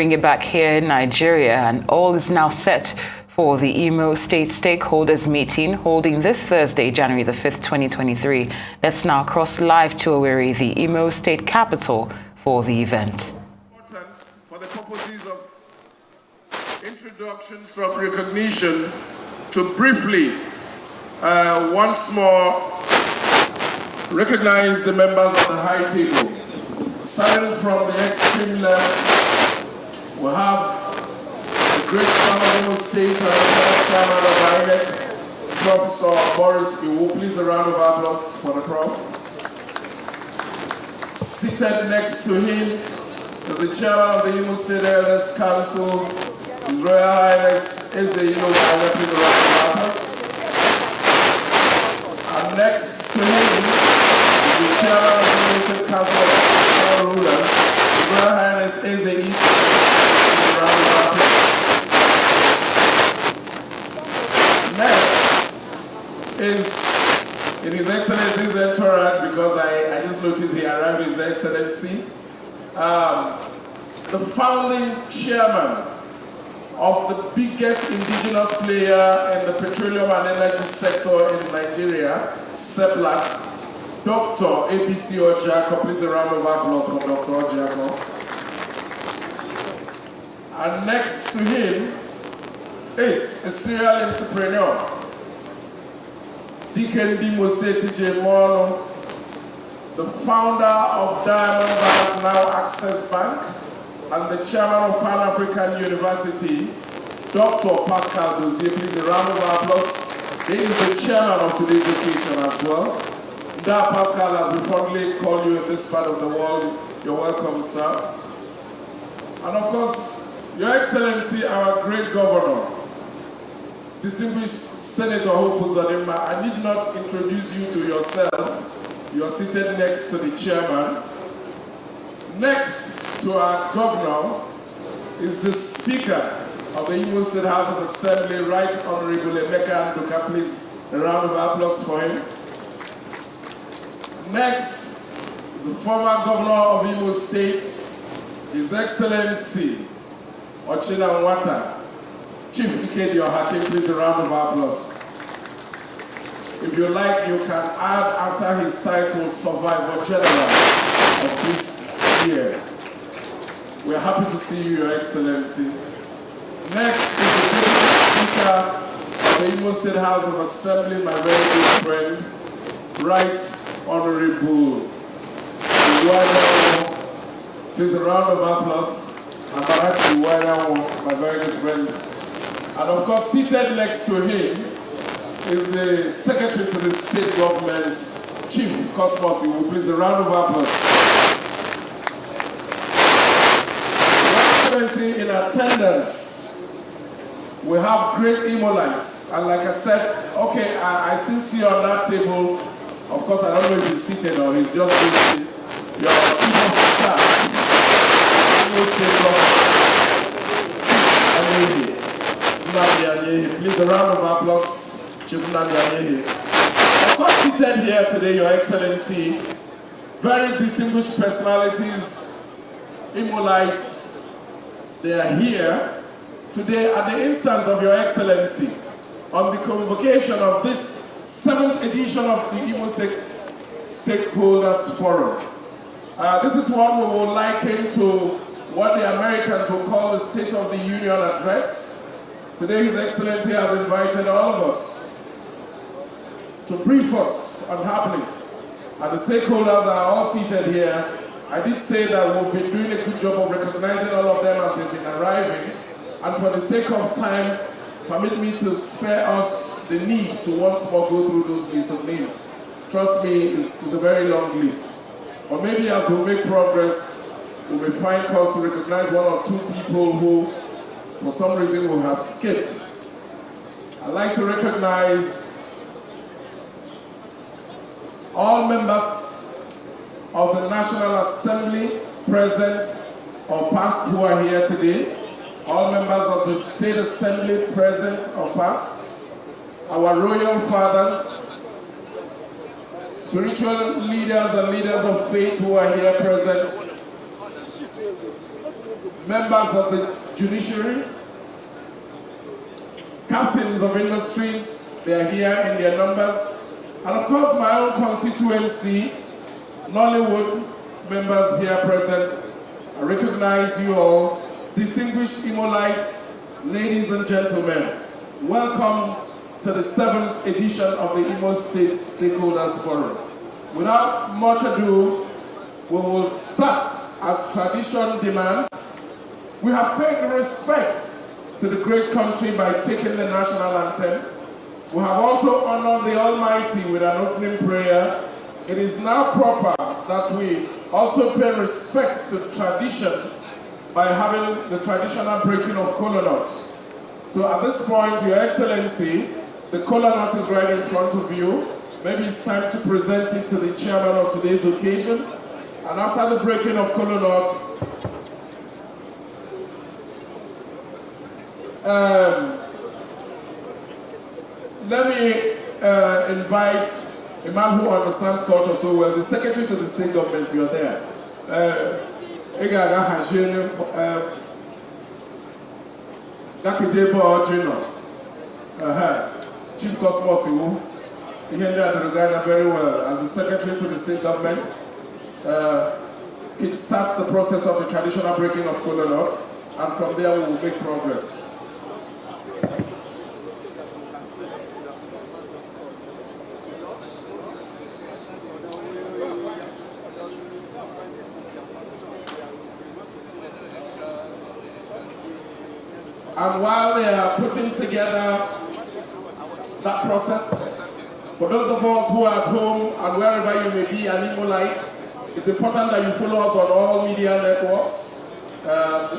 bring it back here in Nigeria, and all is now set for the Imo Stakeholders Meeting holding this Thursday, January the 5th, 2023. Let's now cross live to Owerri, the Imo State capital, for the event. Important for the purposes of introductions from recognition to briefly once more recognize the members of the high table. Starting from the extreme left, we have the great son of Imo State and chairman of INEC, Professor Boris Iwu. Please a round of applause for the Prof. Seated next to him is the chairman of the Imo State Elders Council, His Royal Highness Eze Ino. Please a round of applause. And next to him is the chairman of the Imo State Council of Rulers, His Royal Highness Eze East. Please a round of applause. Next is in His Excellency's entourage, because I just noticed he arrived, His Excellency, the founding chairman of the biggest indigenous player in the petroleum and energy sector in Nigeria, SEPLAT, Dr. ABC Ojako. Please a round of applause for Dr. Ojako. And next to him is a serial entrepreneur, Imo Stakeholders, the founder of Diamond Bank, now Access Bank, and the chairman of Pan-African University, Dr. Pascal Dozier. Please a round of applause. He is the chairman of today's occasion as well. Da Pascal, as we fondly call you in this part of the world, you're welcome, sir. And of course, Your Excellency, our great governor, distinguished Senator Hope Uzodimma, I need not introduce you to yourself. You are seated next to the chairman. Next to our governor is the Speaker of the Imo State House of Assembly, Right Honorable Emeka Nduka. Please, a round of applause for him. Next is the former governor of Imo State, His Excellency Ochina Nwata, Chief Ikedi Ohake. Please a round of applause. If you like, you can add after his title, Survivor General of this year. We're happy to see you, Your Excellency. Next is the Deputy Speaker of the Imo State House of Assembly, my very good friend, Right Honorable Iwanya. Please a round of applause. Amarachi Iwanya, my very good friend. And of course, seated next to him is the Secretary to the State Government, Chief Cosmos Iwu. Please a round of applause. Your Excellency, in attendance, we have great Imolites. And like I said, okay, I still see on that table, of course, I don't know if he's seated or he's just waiting, your Chief of Staff, Imo State Government, Chief Anyehi. Please a round of applause. Of course, seated here today, Your Excellency, very distinguished personalities, Imolites, they are here today at the instance of Your Excellency on the convocation of this 7th edition of the Imo Stakeholders Forum. This is what we would liken to what the Americans will call the State of the Union Address. Today, His Excellency has invited all of us to brief us on happenings. And the stakeholders are all seated here. I did say that we've been doing a good job of recognizing all of them as they've been arriving. And for the sake of time, permit me to spare us the need to once more go through those lists of names. Trust me, it's a very long list. Or maybe as we make progress, we may find cause to recognize one or two people who, for some reason, will have skipped. I'd like to recognize all members of the National Assembly present or past who are here today, all members of the State Assembly present or past, our royal fathers, spiritual leaders and leaders of faith who are here present, members of the judiciary, captains of industries, they are here in their numbers, and of course my own constituency, Nollywood members here present. I recognize you all, distinguished Imolites, ladies and gentlemen. Welcome to the 7th edition of the Imo State Stakeholders Forum. Without much ado, we will start as tradition demands. We have paid respect to the great country by taking the national anthem. We have also honored the Almighty with an opening prayer. It is now proper that we also pay respect to tradition by having the traditional breaking of Kola nuts. So at this point, Your Excellency, the Kola nut is right in front of you. Maybe it's time to present it to the chairman of today's occasion. And after the breaking of Kola nut, let me invite a man who understands culture so well, the secretary to the state government. You are there. Chief Cosmos Iwu, he handled very well as the secretary to the state government. It starts the process of the traditional breaking of Kola nut, and from there we will make progress. And while they are putting together that process, for those of us who are at home and wherever you may be an Imolite, it's important that you follow us on all media networks.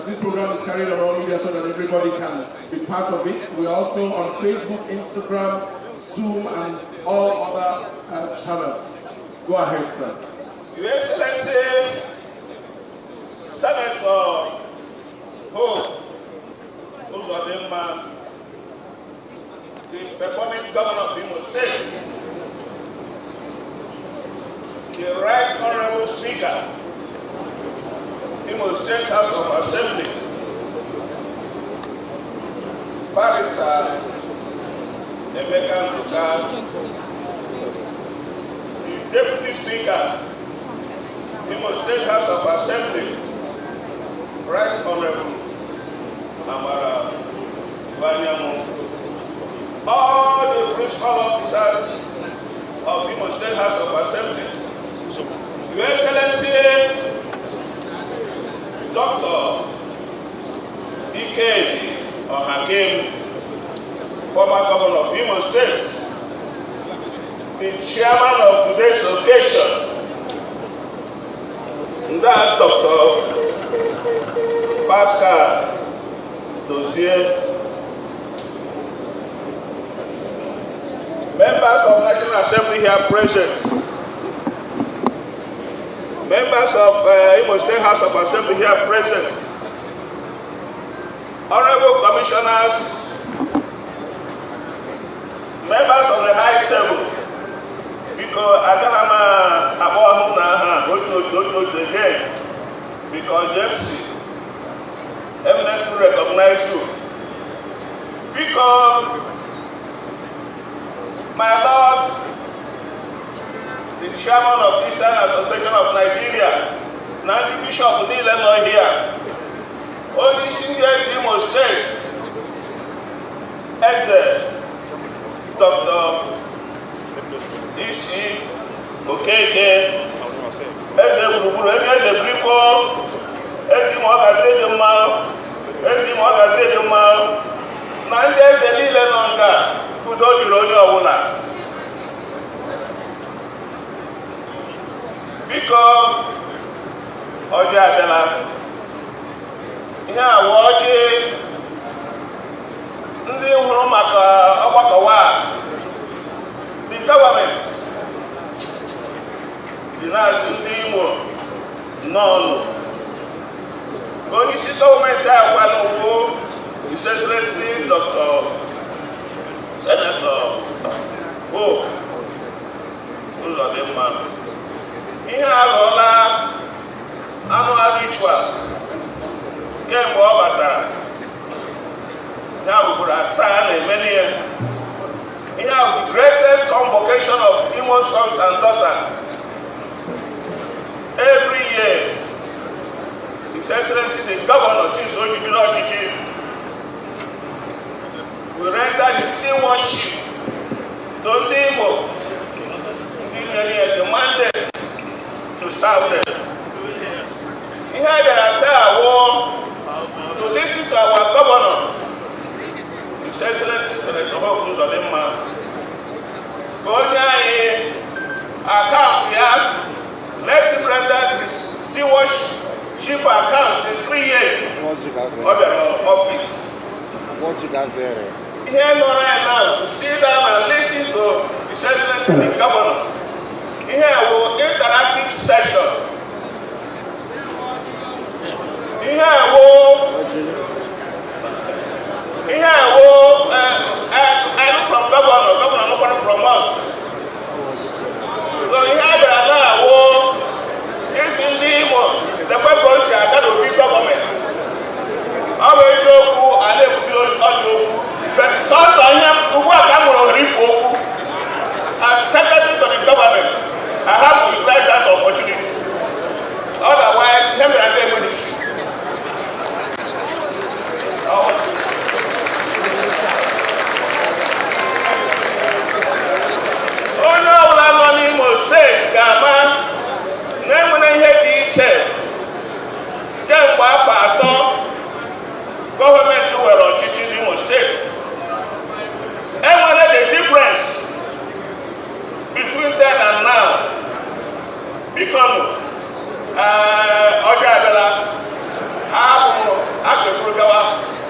This program is carried on all media so that everybody can be part of it. We're also on Facebook, Instagram, Zoom, and all other channels. Go ahead, sir. Your Excellency, Senator Ho, the performing governor of Imo State, the Right Honorable Speaker, Imo State House of Assembly, Barrister Emeka Nduka, the Deputy Speaker, Imo State House of Assembly, Right Honorable Amara Banyamu, all the principal officers of Imo State House of Assembly, Your Excellency, Dr. Ike Hakim, former governor of Imo State, the chairman of today's occasion, that Dr. Pascal Dozier, members of National Assembly here present, members of Imo State House of Assembly here present, honorable commissioners, members of the high table, because I don't have again, because James eminent to recognize you, because my Lord, the chairman of Eastern Association of Nigeria, now the Bishop of Illinois here, only seniors in Imo State, as Dr. E.C. Okeke, as a Buru, as a Brico, as you want Nine days a little longer, who don't you know your owner? Because Ojadela, here, watching the government denies the Imo, none. Only see government I His Excellency Dr. Senator Ho, who's on the man. He had all annual rituals. We have the greatest convocation of Imo sons and daughters every year. His Excellency the Governor, since Ojibirochichi, we render distinguished to Imo, the mandate to serve them. He had an entire war to listen to our governor, His Excellency Senator Hope Uzodimma. Account here, let him render his stewardship account since 3 years of the office. What you guys there? Here no right now to sit down and listen to His Excellency the Governor. Here will interactive session. Here will and from governor nobody from us. So here now is in the purpose that will be government. Always joke and they will close all but source on him to work as secretary to the government. I have to utilize that opportunity. Otherwise, him and them will issue. Imo State Gama Nemuna Head Chair Gemba Fato government were on teaching Imo State. And what are the difference between then and now? Become Ojabela Abu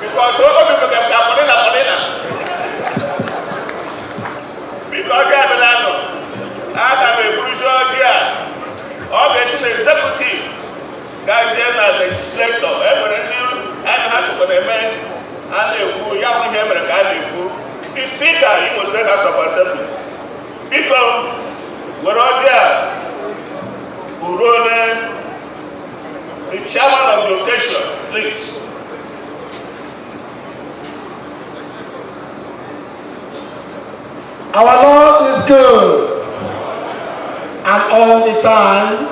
because all people can Caponina. Because Ojabela I have a crucial year. All the executive, guardian and legislator, and has for the men, and the young American. The speaker, he was the House of Assembly. Because we're all there. Urone, the chairman of the occasion, please. Our Lord is good. And all the time,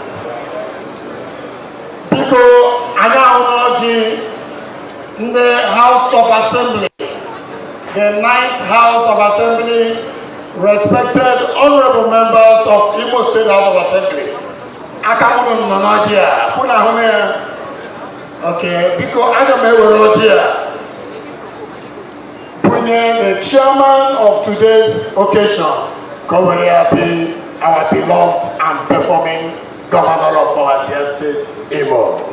because Anaonoji in the House of Assembly, the 9th House of Assembly, respected honorable members of Imo State House of Assembly. Akamuno Nanajia, Punahone, okay, because Adamewerojia, Punye, the chairman of today's occasion, Kola, our beloved and performing governor of our dear state, Imo.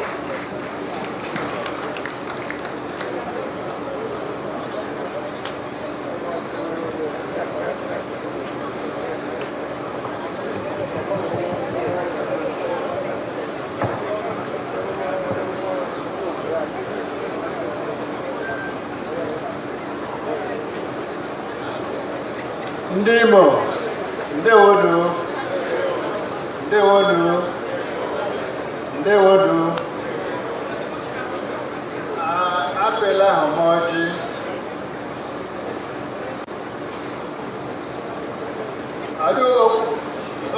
Ndimo, Ndewodu. Ndewodu apela homoji adu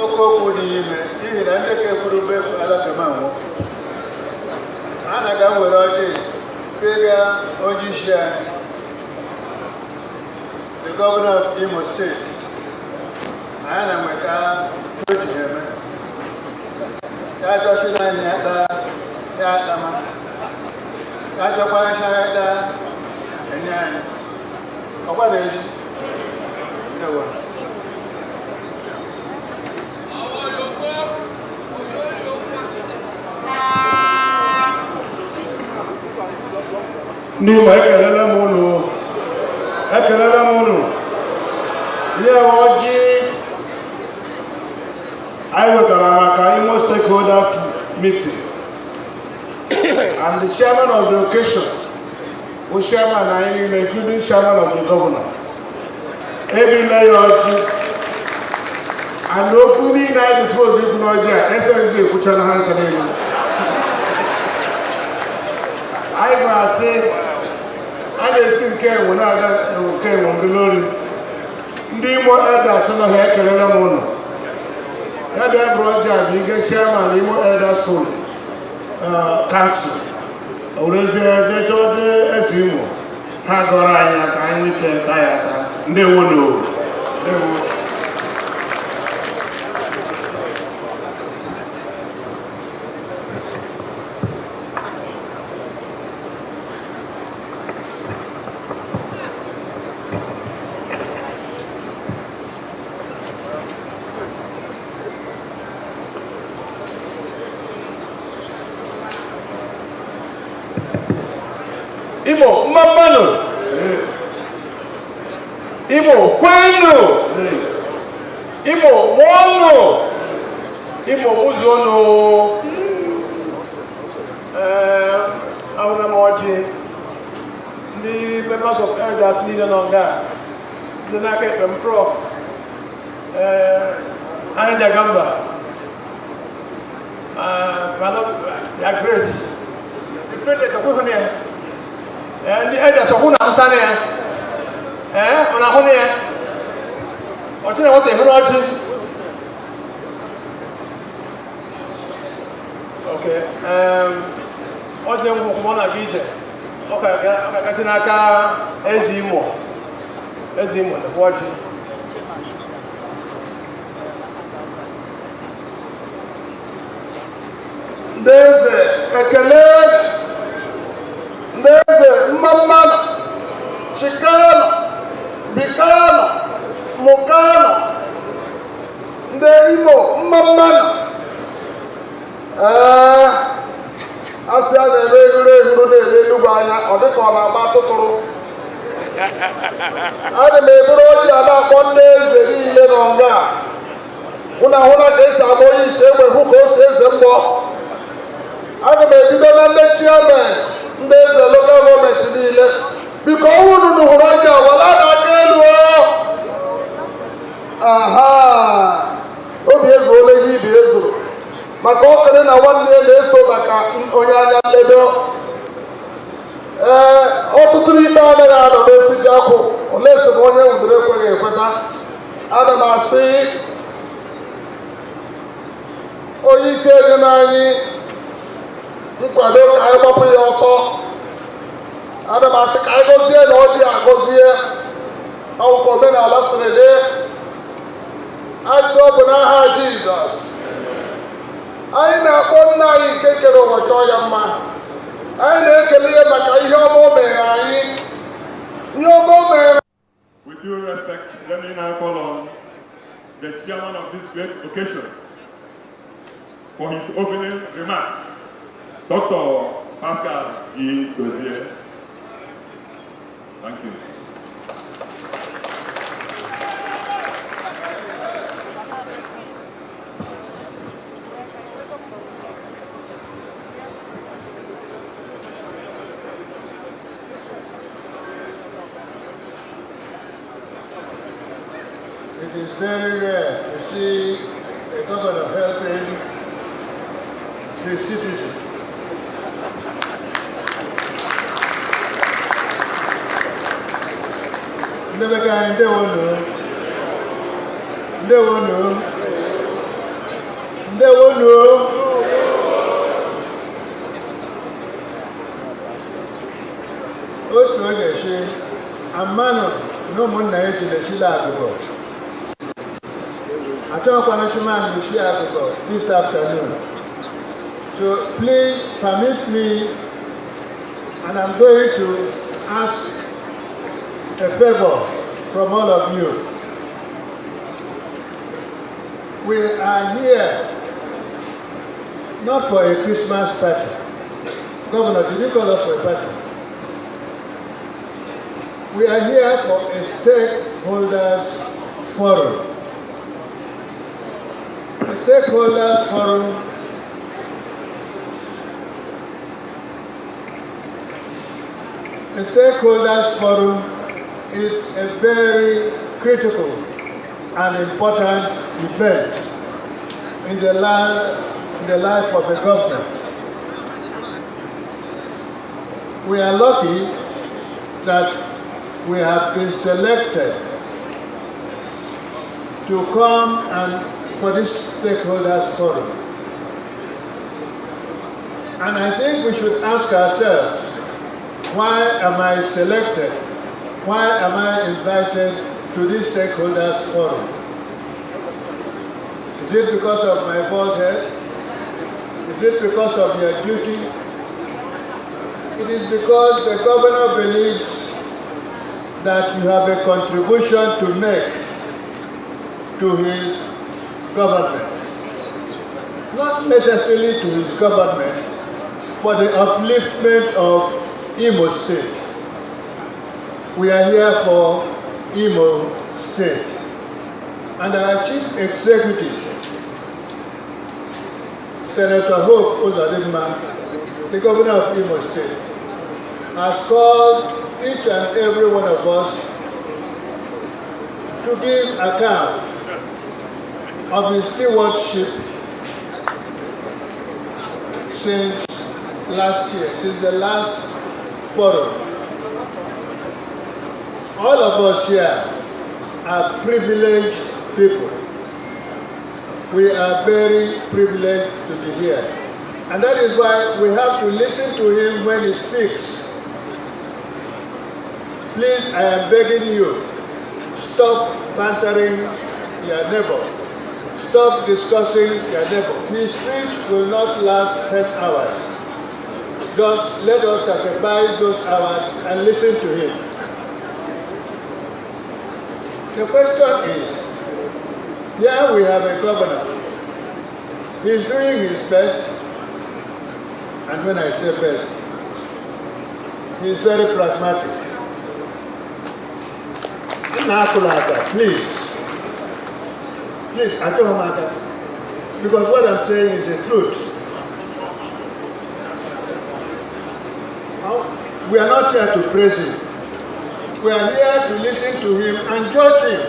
okokwu dị ime n'ihi na ndị ka ekwuru be alakamanwụ anaga nwere ọjị pega onye isi anyị the governor of Imo State anyị na nweka oji eme ya jọsi na anyị ya atama ya jọkwara ya enye anyị ọkwa na ezi ndewo ndị ma ekelela m unu ihe ọjị anyị wetara maka Imo Stakeholders Meeting and the chairman of the occasion was chairman and including chairman of the governor every ọjị and okwu niile anyị bifo ikwu n'ọjị a SSG ekwuchana ha ncha n'elu anyị ga-asị a na-esi nke enwe na-aga nke enwe ndụlori ndị Imo Elders nọ ha ekelela m ụlọ ya bịa brọja bụ ige chairman Imo Elders Council orezie dechọdị eze Imo ha gọrọ anyị ka anyị ike ta ya ata ndewo ndewo. Imo Mamano, Imo Kwenu, Imo Mono, Imo Uzono, Auna Moji, the members of elders needed on that, the Naka and Prof. Anja Gamba, Madam Grace, the president of Wuhania. And the elders of Hunantania, on a honia, or tell what they heard. Okay, what you want to get? Okay, Katinaka, Ezimo, the watching. There's a colleague. Ndeze Mamana, Chicano, Bicano, Mocano, Imo Mamana. Asia the regular Lubana or the corner Matotoro. I may bro one day the year on that. Una days are going to say who goes them more. I may be the chairman. There's a local government in the because who do know right now? Aha! Obvious only he is. My company now one day they so back on your level. All to 3 dollars of the Jaco, unless the morning with the record. Adam, I say, oh, you say, nkwado ka anyị gbapụ ya ọsọ ana m asị ka anyị gọzie na ọ dị agọzie akwụkwọ omenala sịrị dị asị ọ bụ n'aha Jizọs anyị na-akpọ nna anyị nke kere ụwa chọọ ya mma anyị na-ekele ya maka ihe ọma o mere anyị ihe ọma o mere. With due respect, let me now call on the chairman of this great occasion for his opening remarks. Dr. Pascal G. Dozier. Thank you. It is very rare to see a governor helping his citizens. Never got in a man no more night in the Chilago. I talk on a man in Chicago this afternoon. So please permit me, and I'm going to ask a favor from all of you. We are here not for a Christmas party. Governor, did you call us for a party? We are here for a stakeholders forum. A stakeholders forum is a very critical and important event in the life of the government. We are lucky that we have been selected to come and for this stakeholders forum. And I think we should ask ourselves, why am I selected? Why am I invited to this stakeholders forum? Is it because of my bald head? Is it because of your duty? It is because the governor believes that you have a contribution to make to his government. Not necessarily to his government, for the upliftment of Imo State. We are here for Imo State. And our Chief Executive, Senator Hope Uzodimma, the governor of Imo State, has called each and every one of us to give account of his stewardship since last year, since the last forum. All of us here are privileged people. We are very privileged to be here. And that is why we have to listen to him when he speaks. Please, I am begging you, stop bantering your neighbor. Stop discussing your neighbor. His speech will not last 10 hours. Just let us sacrifice those hours and listen to him. The question is, here we have a governor. He's doing his best, and when I say best, he's very pragmatic. Please, because what I'm saying is the truth. We are not here to praise him. We are here to listen to him and judge him.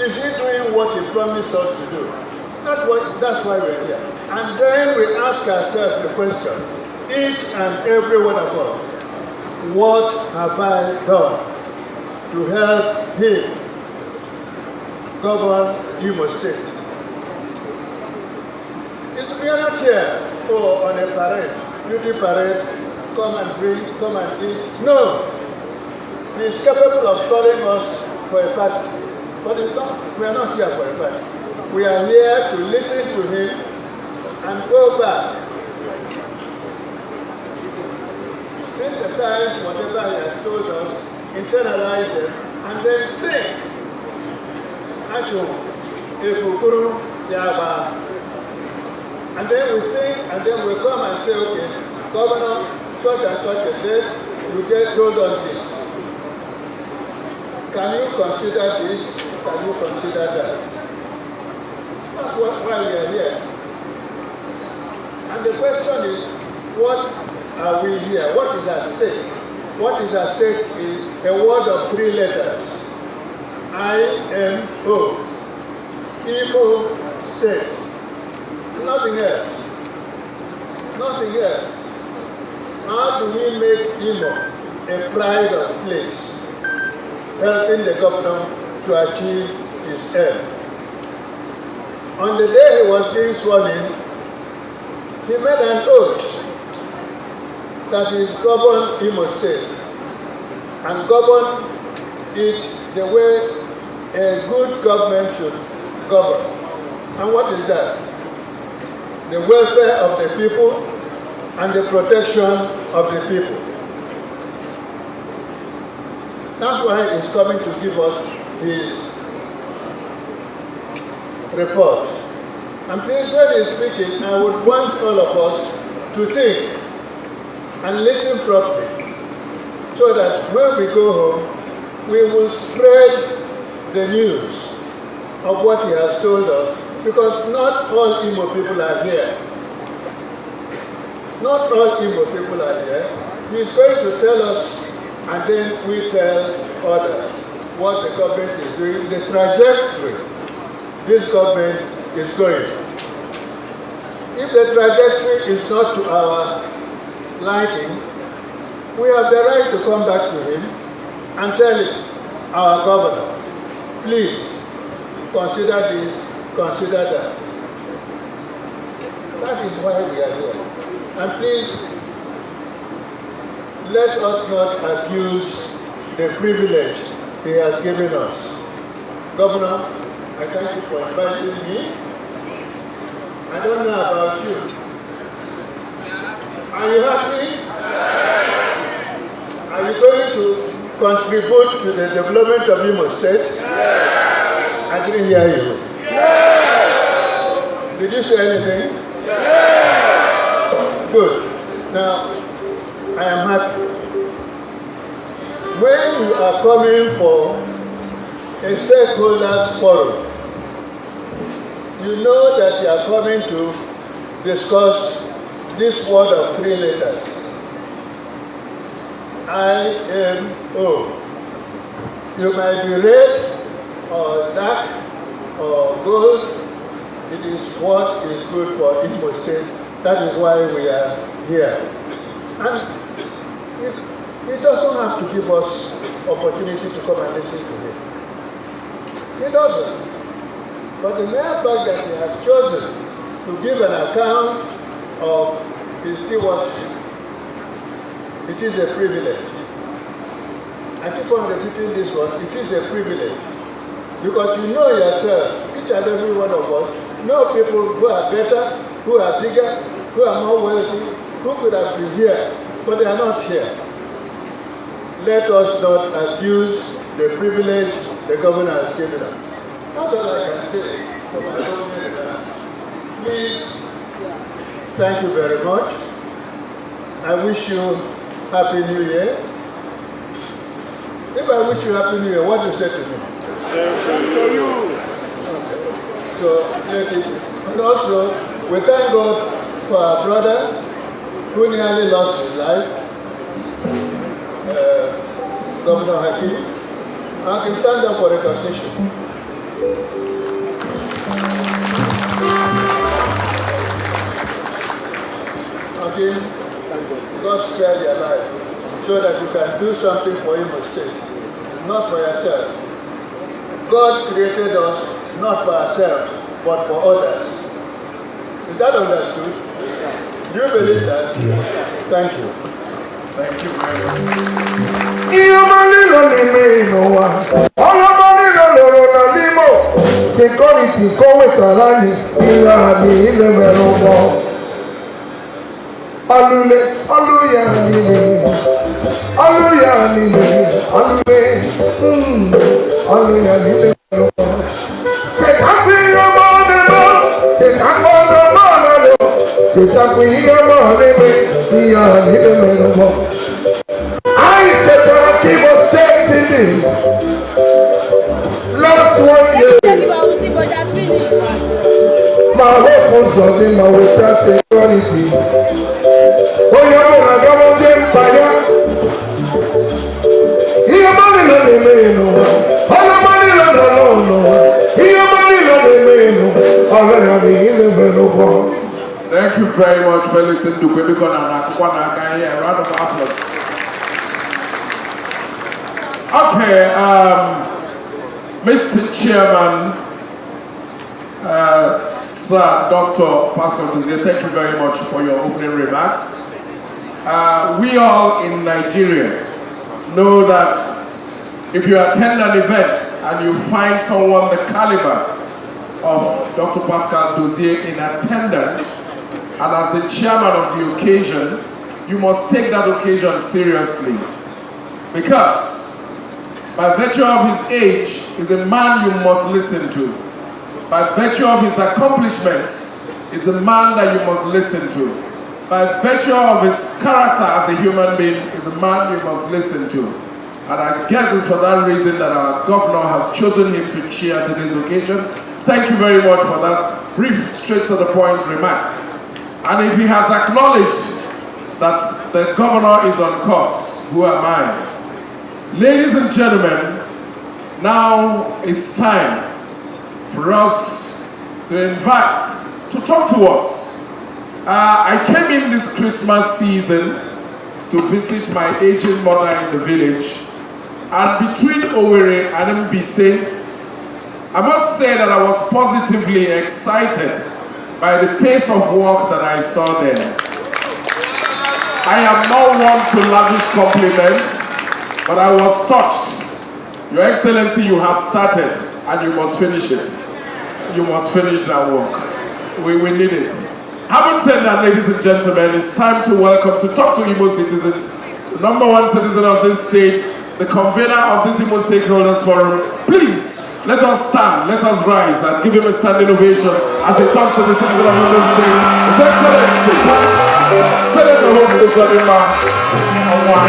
Is he doing what he promised us to do? That's why we're here. And then we ask ourselves the question, each and every one of us, what have I done to help him govern Imo State? We are not here on a parade, beauty parade, come and drink, come and eat. No. He is capable of calling us for a party. But we are not here for a party. We are here to listen to him and go back. Synthesize whatever he has told us, internalize them, and then think. And then we think, and then we come and say, okay, Governor, such and such a day, you just told us this. Can you consider this? Can you consider that? That's why we are here. And the question is, what are we here? What is at stake? What is at stake is a word of 3 letters. IMO. Imo State. Nothing else. Nothing else. How do we make Imo a pride of place, helping the governor to achieve his end? On the day he was being sworn in, he made an oath that he is govern Imo State and govern it the way a good government should govern. And what is that? The welfare of the people and the protection of the people. That's why he's coming to give us his report. And please, when he's speaking, I would want all of us to think and listen properly, so that when we go home, we will spread the news of what he has told us, because not all Imo people are here. Not all Imo people are here. He is going to tell us, and then we tell others what the government is doing, the trajectory this government is going. If the trajectory is not to our liking, we have the right to come back to him and tell him, our governor, please consider this, consider that. That is why we are here. And please, let us not abuse the privilege he has given us. Governor, I thank you for inviting me. I don't know about you. Are you happy? Are you going to contribute to the development of Imo State? I didn't hear you. Did you say anything? Good. Now, I am happy. When you are coming for a stakeholders forum, you know that you are coming to discuss this word of 3 letters. IMO. You might be red or dark or gold. It is what is good for Imo State. That is why we are here. And it doesn't have to give us opportunity to come and listen to him. It doesn't. But the mere fact that he has chosen to give an account of his stewardship, it is a privilege. I keep on repeating this one, it is a privilege. Because you know yourself, each and every one of us, know people who are better, who are bigger, who are more wealthy, who could have been here, but they are not here. Let us not abuse the privilege the governor has given us. That's all I can say for my government. Please, thank you very much. I wish you Happy New Year. If I wish you Happy New Year, what do you say to me? Same to you. Okay. So, and also, we thank God for our brother who nearly lost his life, Governor Hakim. And he stand up for recognition. Again, God spare your life so that you can do something for Imo State, not for yourself. God created us not for ourselves, but for others. Is that understood? Do you believe that? Thank you. Thank you very much. Security always around you. Alule, aluya nile, aluya nile, aluya nile. Take up your money, take up all the money, take up your money, I take up people saying to me, last 1 year, my hope was on my water security. Oh, you're going to go on fire. You're money on the main. All the money on the loan. You're money on the main. All the money in the middle. Thank you very much, Felix Ndukwe. A round of applause. Okay, Mr. Chairman, Sir Dr. Pascal Dozie, thank you very much for your opening remarks. We all in Nigeria know that if you attend an event and you find someone the caliber of Dr. Pascal Dozie in attendance, and as the chairman of the occasion, you must take that occasion seriously. Because by virtue of his age, is a man you must listen to. By virtue of his accomplishments, it's a man that you must listen to. By virtue of his character as a human being, is a man you must listen to. And I guess it's for that reason that our governor has chosen him to chair today's occasion. Thank you very much for that brief, straight to the point remark. And if he has acknowledged that the governor is on course, who am I? Ladies and gentlemen, now it's time for us to invite, to talk to us. I came in this Christmas season to visit my aging mother in the village. And between Owerri and Mbise, I must say that I was positively excited by the pace of work that I saw there. I am not one to lavish compliments, but I was touched. Your Excellency, you have started and you must finish it. You must finish that work. We need it. Having said that, ladies and gentlemen, it's time to welcome, to talk to Imo citizens, the #1 citizen of this state, the convener of this Imo Stakeholders Forum. Please, let us stand, let us rise and give him a standing ovation as he talks to the citizen of Imo State. His Excellency, Senator Hope Uzodimma Onwa.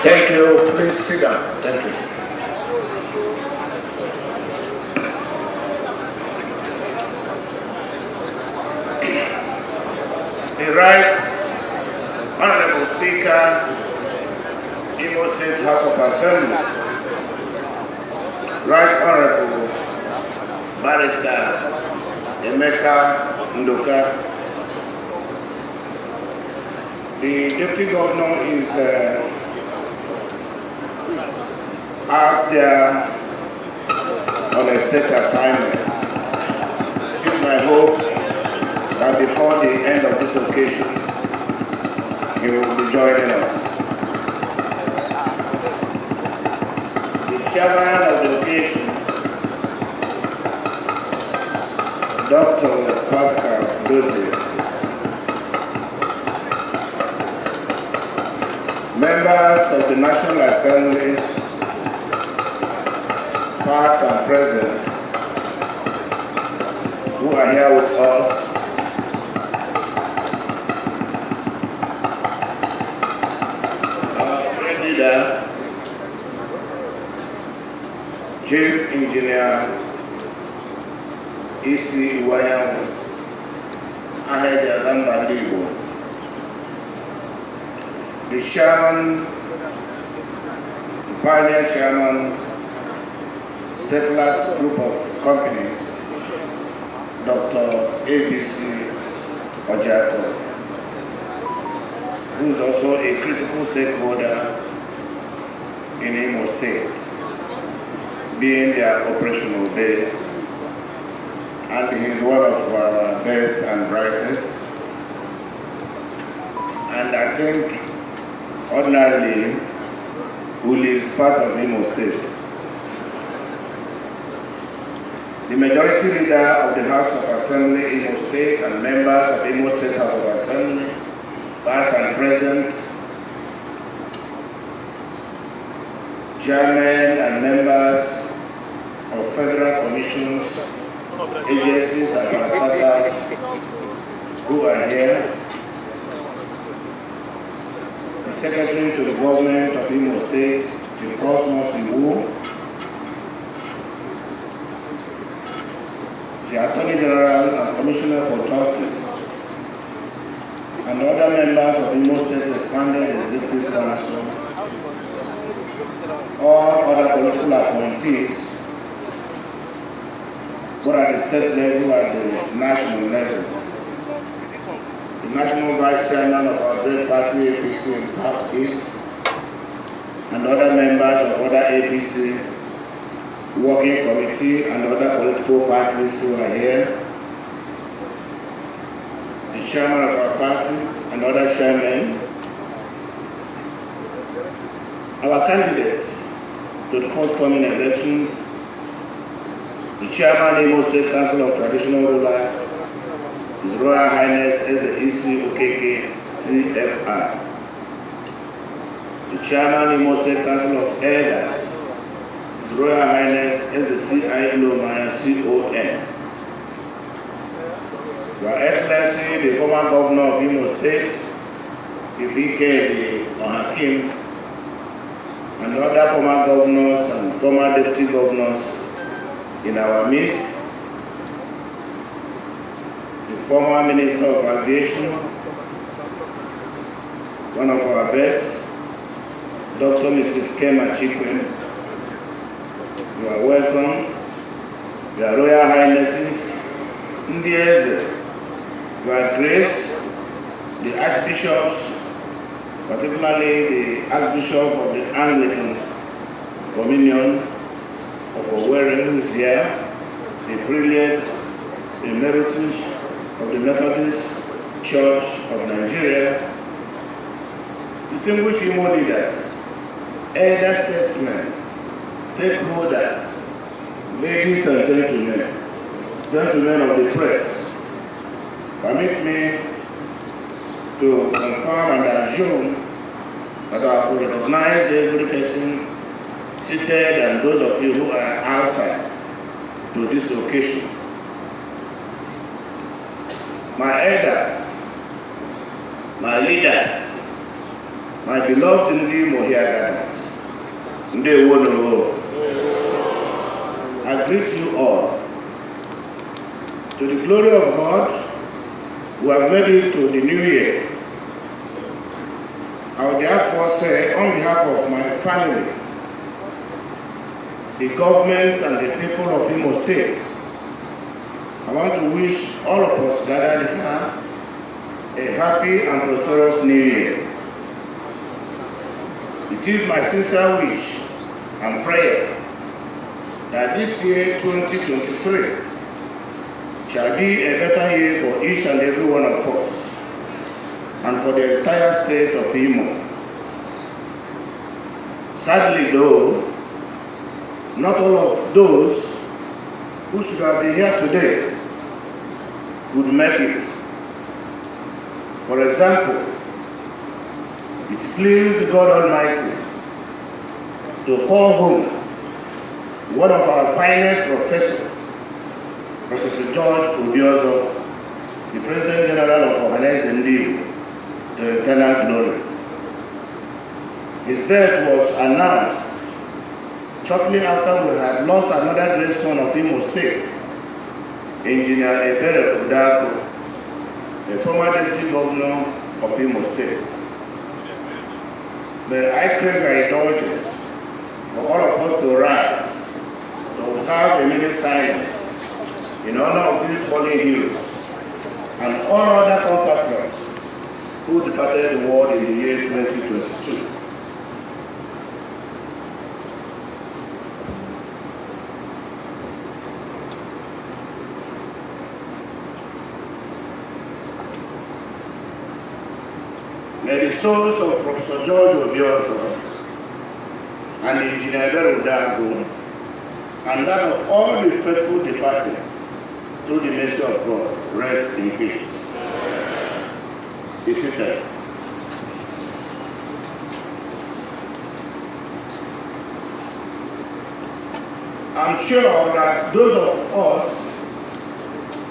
Thank you. Please sit down. Thank you. The Right Honorable Speaker, Imo State House of Assembly, Right Honorable Barrister Emeka Ndoka, the Deputy Governor is out there on a state assignment. It is my hope that before the end of this occasion, he will be joining us. The chairman of the occasion, Dr. Pascal Dozie, members of the National Assembly, past and present, who are here with us, our leader, Chief Engineer Isi Iwayamu, Ahead Agamba Libo, the chairman, the pioneer chairman, Seplat Group of Companies, Dr. ABC Ojako, who is also a critical stakeholder in Imo State, being their operational base, and he is one of our best and brightest. And I think ordinarily, Uli is part of Imo State. The majority leader of the House of Assembly, Imo State, and members of Imo State House of Assembly, past and present, chairmen and members of federal commissions, agencies, and parastatals who are here, the Secretary to the Government of Imo State, Chief Cosmos Iwu, the Attorney General and Commissioner for Justice, and other members of Imo State Expanded Executive Council, all other political appointees, both at the state level and the national level. The National Vice Chairman of our great party, APC in Southeast, and other members of other APC working committee and other political parties who are here, the chairman of our party and other chairmen, our candidates to the forthcoming election, the chairman Imo State Council of Traditional Rulers, His Royal Highness Eze Okeke TFR, the chairman Imo State Council of Elders, His Royal Highness Eze Ilomaya CON, Your Excellency, the former governor of Imo State, Ifike Ohakim, and other former governors and former deputy governors in our midst, the former Minister of Aviation, one of our best, Dr. Mrs. Kema Chikwe. You are welcome. Your Royal Highnesses, Ndieze, Your Grace, the Archbishops, particularly the Archbishop of the Anglican Communion of Owerri, who is here, the Prelate Emeritus of the Methodist Church of Nigeria, distinguished Imo leaders, elder statesmen, stakeholders, ladies and gentlemen of the press, permit me to confirm and assume that I have recognized every person seated and those of you who are outside to this occasion. My elders, my leaders, my beloved Imo here gathered, I greet you all. To the glory of God, who have made it to the new year, I would therefore say, on behalf of my family, the government and the people of Imo State, I want to wish all of us gathered here a happy and prosperous new year. It is my sincere wish and prayer that this year 2023 shall be a better year for each and every one of us and for the entire state of Imo. Sadly though, not all of those who should have been here today could make it. For example, it pleased God Almighty to call home one of our finest professors, Professor George Obiozo, the President General of Ohanese Ndio, to eternal glory. His death was announced shortly after we had lost another great son of Imo State, Engineer Ebere Udago, the former Deputy Governor of Imo State. May I crave your indulgence for all of us to rise, to observe a minute silence in honor of these fallen heroes and all other compatriots who departed the world in the year 2022. May the souls of Professor George Obiozo and Engineer Ebere Udago and that of all the faithful departed through the mercy of God rest in peace. Be seated. I'm sure that those of us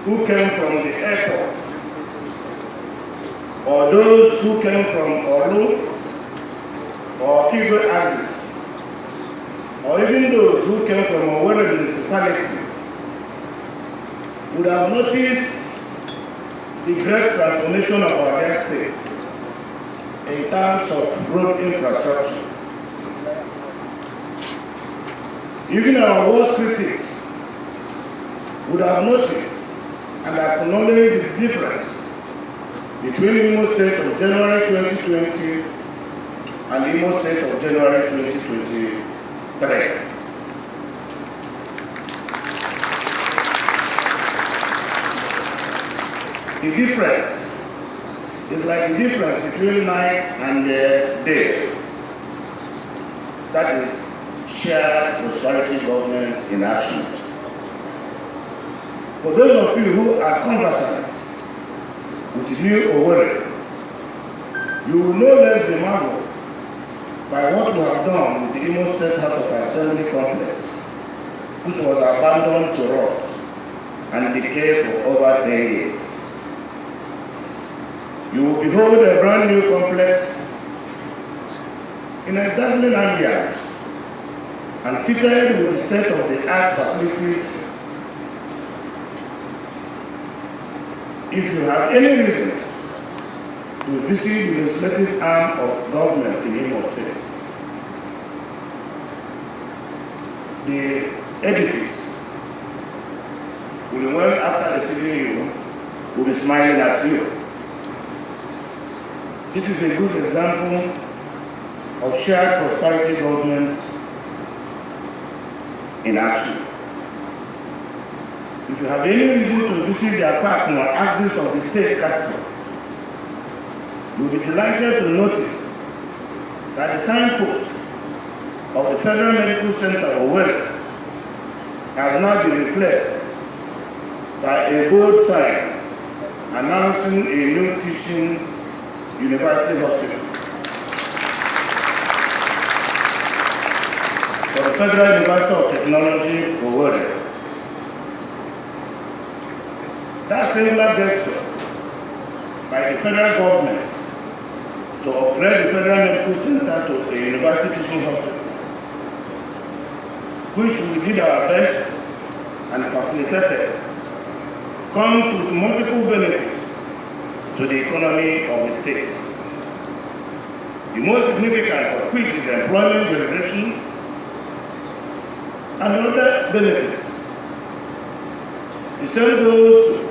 who came from the airport or those who came from Olu or Kibo Axis, or even those who came from Owerri municipality, would have noticed the great transformation of our dear state in terms of road infrastructure. Even our worst critics would have noticed and acknowledged the difference between Imo State of January 2020 and Imo State of January 2023. The difference is like the difference between night and day. That is shared prosperity government in action. For those of you who are conversant with new Owerri, you will no less be marveled by what we have done with the Imo State House of Assembly complex, which was abandoned to rot and decay for over 10 years. You will behold a brand new complex in a dazzling ambience and fitted with the state-of-the-art facilities if you have any reason to visit the legislative arm of government in Imo State, the edifice will, well, after receiving you, will be smiling at you. This is a good example of shared prosperity government in action. If you have any reason to visit the Akpakuma axis of the state capital, you will be delighted to notice that the signpost of the Federal Medical Center Owerri has now been replaced by a bold sign announcing a new teaching university hospital for the Federal University of Technology, Owerri. That singular gesture by the federal government to upgrade the Federal Medical Center to a university teaching hospital, which we did our best and facilitated, comes with multiple benefits to the economy of the state. The most significant of which is employment generation and other benefits. The same goes to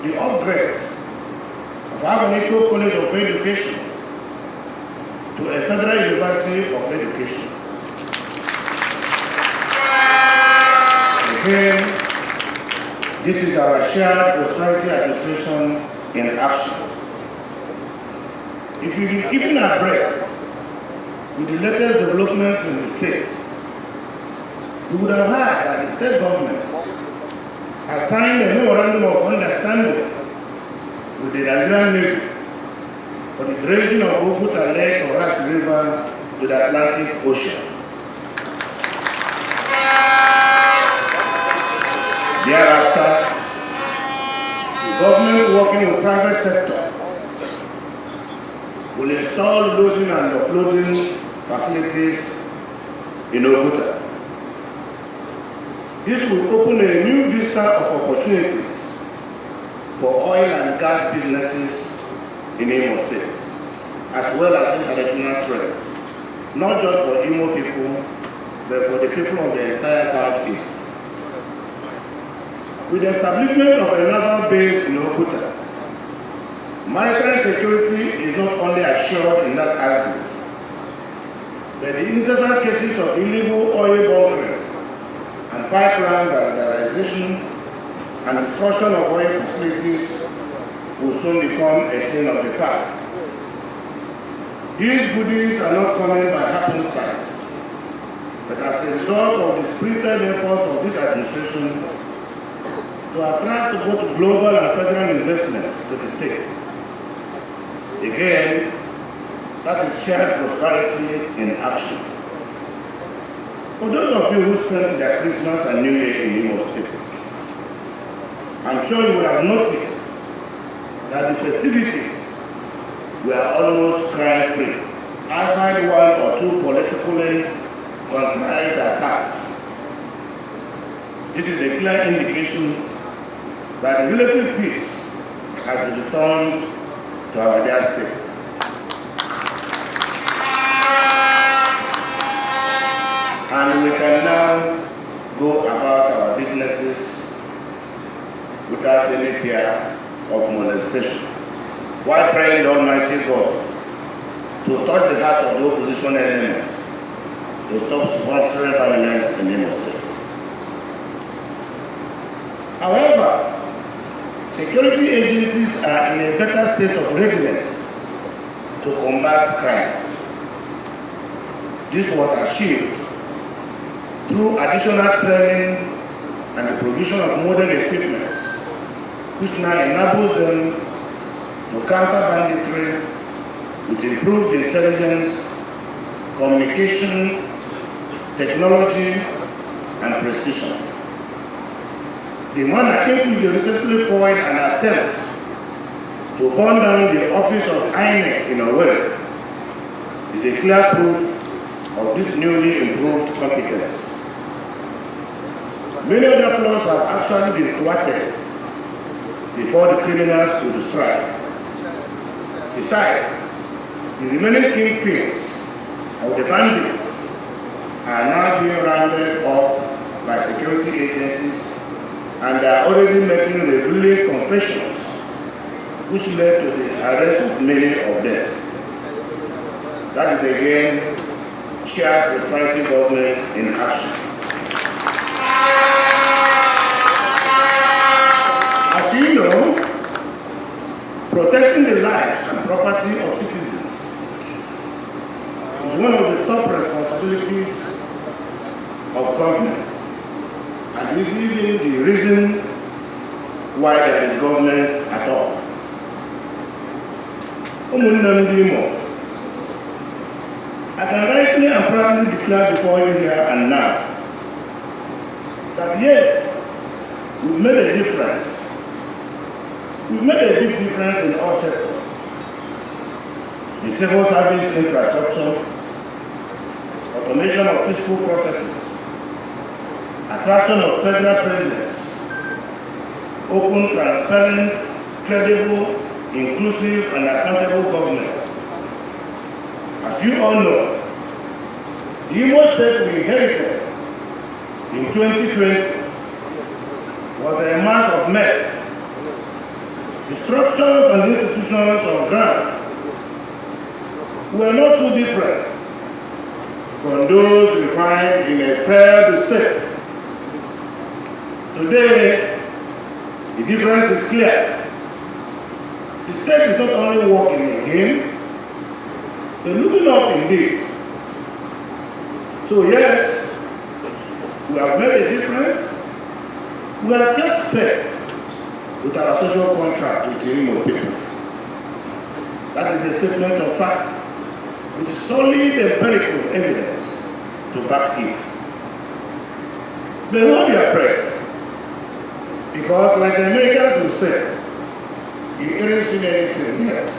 the upgrade of Avaniko College of Education to a Federal University of Education. Again, this is our shared prosperity administration in action. If you've been keeping abreast with the latest developments in the state, you would have heard that the state government has signed a memorandum of understanding with the Nigerian Navy for the dredging of Oguta Lake or Ras River to the Atlantic Ocean. Thereafter, the government, working with private sector, will install loading and offloading facilities in Oguta. This will open a new vista of opportunities for oil and gas businesses in Imo State, as well as international trade, not just for Imo people, but for the people of the entire Southeast. With the establishment of a naval base in Oguta, maritime security is not only assured in that axis, but the incessant cases of illegal oil bunkering and pipeline vandalization and destruction of oil facilities will soon become a thing of the past. These goodies are not coming by happenstance, but as a result of the spirited efforts of this administration to attract both global and federal investments to the state. Again, that is shared prosperity in action. For those of you who spent their Christmas and New Year in Imo State, I'm sure you would have noticed that the festivities were almost crime-free, outside one or two politically contrived attacks. This is a clear indication that the relative peace has returned to our dear state. And we can now go about our businesses without any fear of molestation, while praying the Almighty God to touch the heart of the opposition element to stop sponsoring violence in Imo State. However, security agencies are in a better state of readiness to combat crime. This was achieved through additional training and the provision of modern equipment, which now enables them to counter banditry with improved intelligence, communication, technology, and precision. The manner in which they recently foiled an attempt to burn down the office of INEC in Owerri is a clear proof of this newly improved competence. Many other plots have actually been thwarted before the criminals could strike. Besides, the remaining kingpins of the bandits are now being rounded up by security agencies and are already making revealing confessions, which led to the arrest of many of them. That is again shared prosperity government in action. As you know, protecting the lives and property of citizens is one of the top responsibilities of government, and is even the reason why there is government at all. Imo, I can rightly and proudly declare before you here and now that yes, we've made a difference. We've made a big difference in all sectors. The civil service infrastructure, automation of fiscal processes, attraction of federal presence, open, transparent, credible, inclusive, and accountable government. As you all know, the Imo State we inherited in 2020 was a mass of mess. The structures and institutions on ground were not too different from those we find in a failed state. Today, the difference is clear. The state is not only working again, they're looking up indeed. So yes, we have made a difference. We have kept faith with our social contract with the Imo people. That is a statement of fact with solid empirical evidence to back it. But hold your breath, because like the Americans will say, you ain't seen anything yet.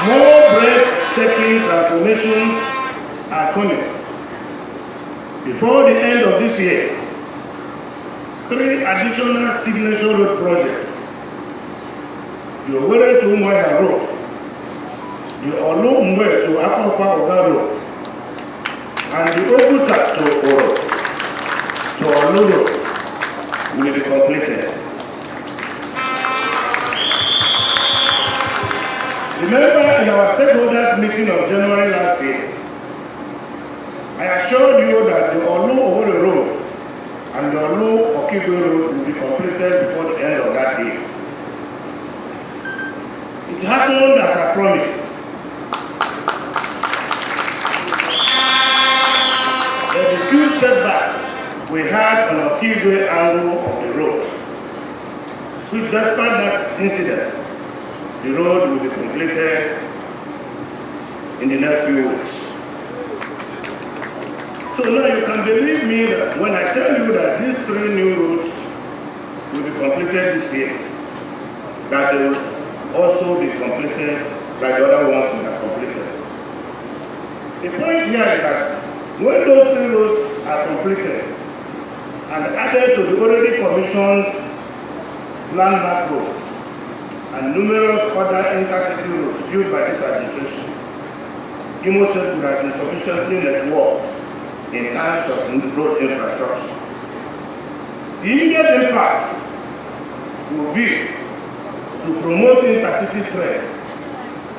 More breathtaking transformations are coming. Before the end of this year, 3 additional signature road projects, the Owerri to Umuahia Road, the Olu-Mbe to Akopa Oga Road, and the Okuta to Oro to Olu Road will be completed. Remember in our stakeholders meeting of January last year, I assured you that the Olu-Owerri Road and the Olu-Okigwe Road will be completed before the end of that year. It happened as I promised. There the few setbacks we had on Okigwe angle of the road, which despite that incident, the road will be completed in the next few weeks. So now you can believe me that when I tell you that these 3 new roads will be completed this year, that they will also be completed like the other ones we have completed. The point here is that when those 3 roads are completed and added to the already commissioned landmark roads and numerous other intercity roads built by this administration, Imo State would have been sufficiently networked in terms of road infrastructure. The immediate impact will be to promote intercity trade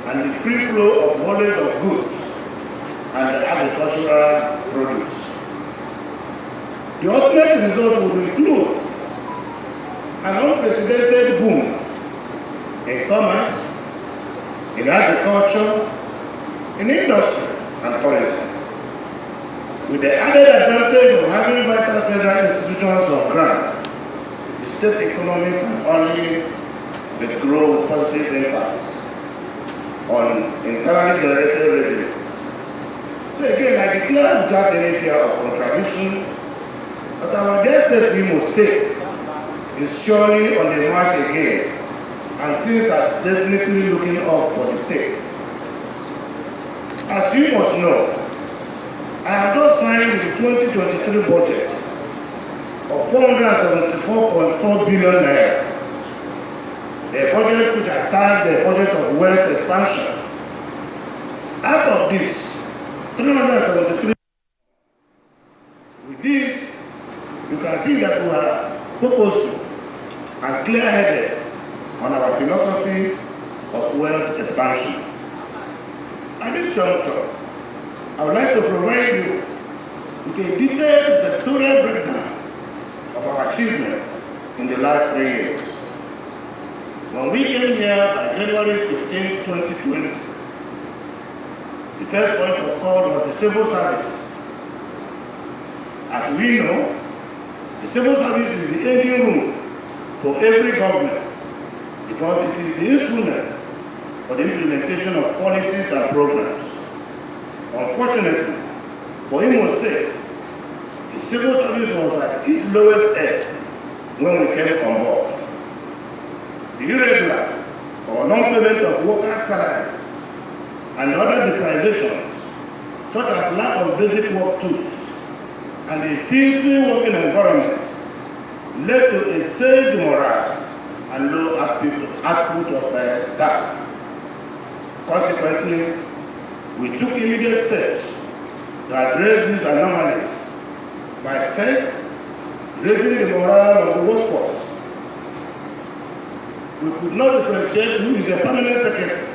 and the free flow of haulage of goods and agricultural produce. The ultimate result would include an unprecedented boom in commerce, in agriculture, in industry and tourism, with the added advantage of having vital federal institutions on ground. The state economy can only but grow with positive impacts on internally generated revenue. So again, I declare without any fear of contradiction that our dear state, Imo State, is surely on the march again, and things are definitely looking up for the state. As you must know, I have just signed the 2023 budget of 474.4 billion naira, a budget which I tagged the budget of wealth expansion. Out of this, 373. With this, you can see that we are purposeful and clear-headed on our philosophy of wealth expansion. At this juncture, I would like to provide you with a detailed sectorial breakdown of our achievements in the last 3 years. When we came here by January 15, 2020, the first point of call was the civil service. As we know, the civil service is the engine room for every government because it is the instrument for the implementation of policies and programs. Unfortunately, for Imo State, the civil service was at its lowest ebb when we came on board. The irregular or non-payment of workers' salaries and other deprivations, such as lack of basic work tools and a filthy working environment, led to a surge morale and low output of staff. Consequently, we took immediate steps to address these anomalies by first raising the morale of the workforce. We could not differentiate who is a permanent secretary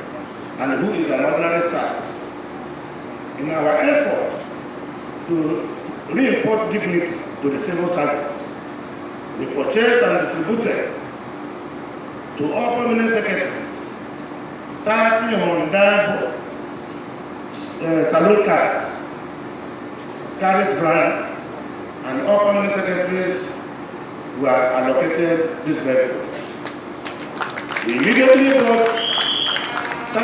and who is an ordinary staff. In our effort to re-import dignity to the civil service, we purchased and distributed to all permanent secretaries 30 Honda saloon cars, Caris brand, and all permanent secretaries were allocated these vehicles. We immediately bought 30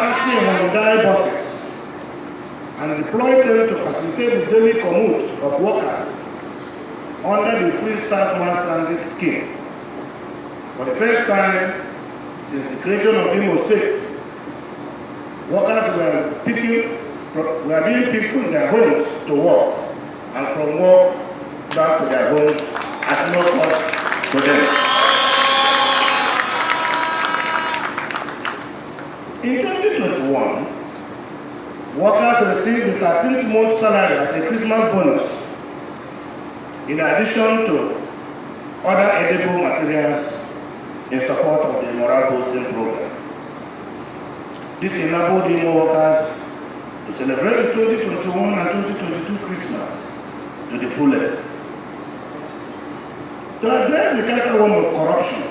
Honda buses and deployed them to facilitate the daily commute of workers under the Free Staff Mass Transit Scheme. For the first time since the creation of Imo State, workers were being picked from their homes to work and from work back to their homes at no cost to them. In 2021, workers received the 13th month salary as a Christmas bonus, in addition to other edible materials in support of the morale boosting program. This enabled Imo workers to celebrate the 2021 and 2022 Christmas to the fullest. To address the cankerworm of corruption,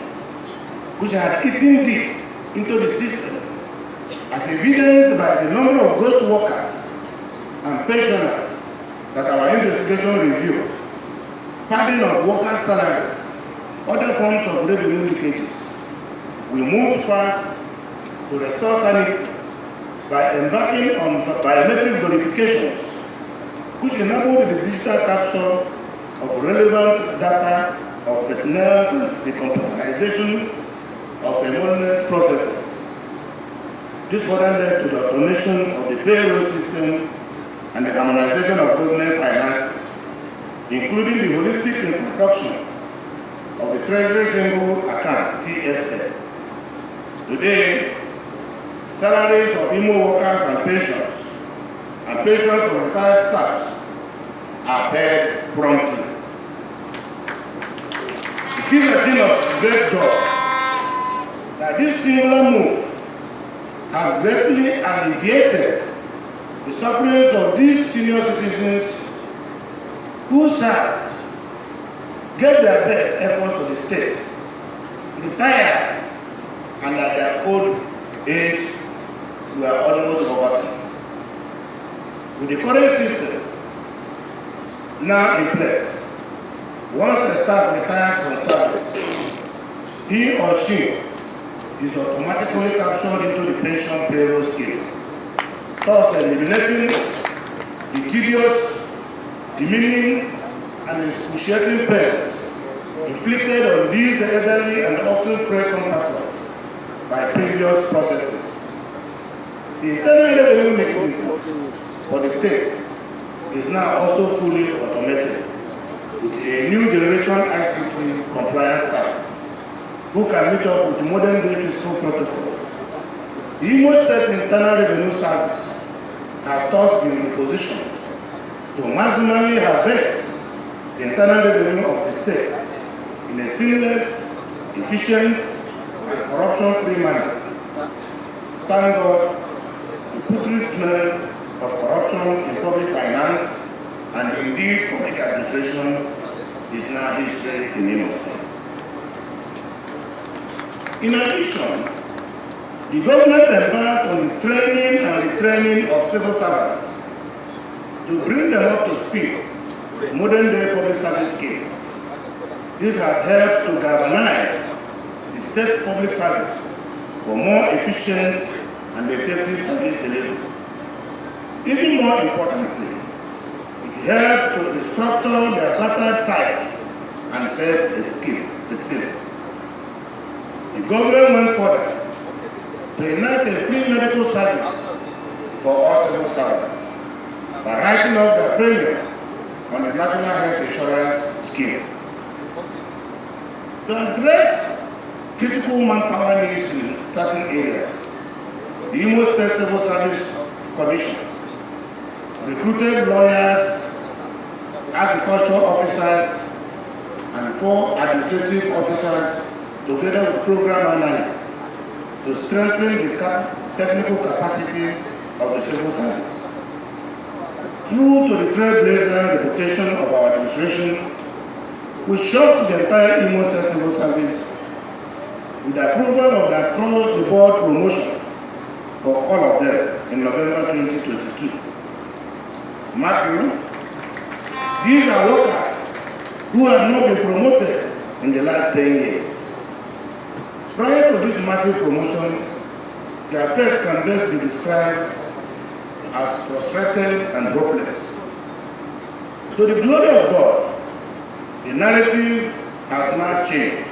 which had eaten deep into the system, as evidenced by the number of ghost workers and pensioners that our investigation revealed, padding of workers' salaries, other forms of revenue leakages, we moved fast to restore sanity by embarking on biometric verifications, which enabled the digital capture of relevant data of personnel and the computerization of emolument processes. This further led to the automation of the payroll system and the harmonization of government finances, including the holistic introduction of the Treasury Single Account, TSA. Today, salaries of Imo workers and pensions from retired staff are paid promptly. It is a thing of great joy that this singular move has greatly alleviated the sufferings of these senior citizens who served, gave their best efforts to the state, retired, and at their old age were almost forgotten. With the current system now in place, once a staff retires from service, he or she is automatically captured into the pension payroll scheme, thus eliminating the tedious, demeaning, and excruciating pains inflicted on these elderly and often frail compatriots by previous processes. The internal revenue mechanism for the state is now also fully automated with a new generation IC can meet up with modern day fiscal protocols. The Imo State Internal Revenue Service has thus been in the position to maximally harvest the internal revenue of the state in a seamless, efficient, and corruption-free manner. Thank God, the putrid smell of corruption in public finance and indeed public administration is now history in Imo State. In addition, the government embarked on the training and retraining of civil servants to bring them up to speed with modern-day public service skills. This has helped to galvanize the state public service for more efficient and effective service delivery. Even more importantly, it helps to restructure their battered psyche and self-esteem. The government went further to enact a free medical service for all civil servants by writing off their premium on the National Health Insurance Scheme. To address critical manpower needs in certain areas, the Imo State Civil Service Commission recruited lawyers, agricultural officers, and 4 administrative officers together with program analysts to strengthen the technical capacity of the civil service. True to the trailblazer reputation of our administration, we shocked the entire Imo State Civil Service with the approval of the across-the-board promotion for all of them in November 2022. Mark you, these are workers who have not been promoted in the last 10 years. Prior to this massive promotion, their fate can best be described as frustrated and hopeless. To the glory of God, the narrative has now changed,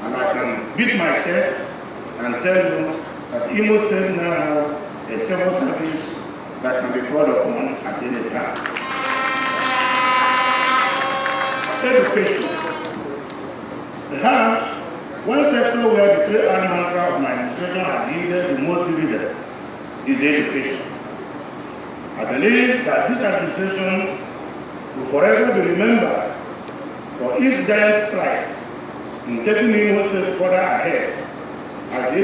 and I can beat my chest and tell you that Imo State now have a civil service that can be called upon at any time. Education. Perhaps one sector where the 3R mantra of my administration has yielded the most dividends is education. I believe that this administration will forever be remembered for its giant strides in taking Imo State further ahead as the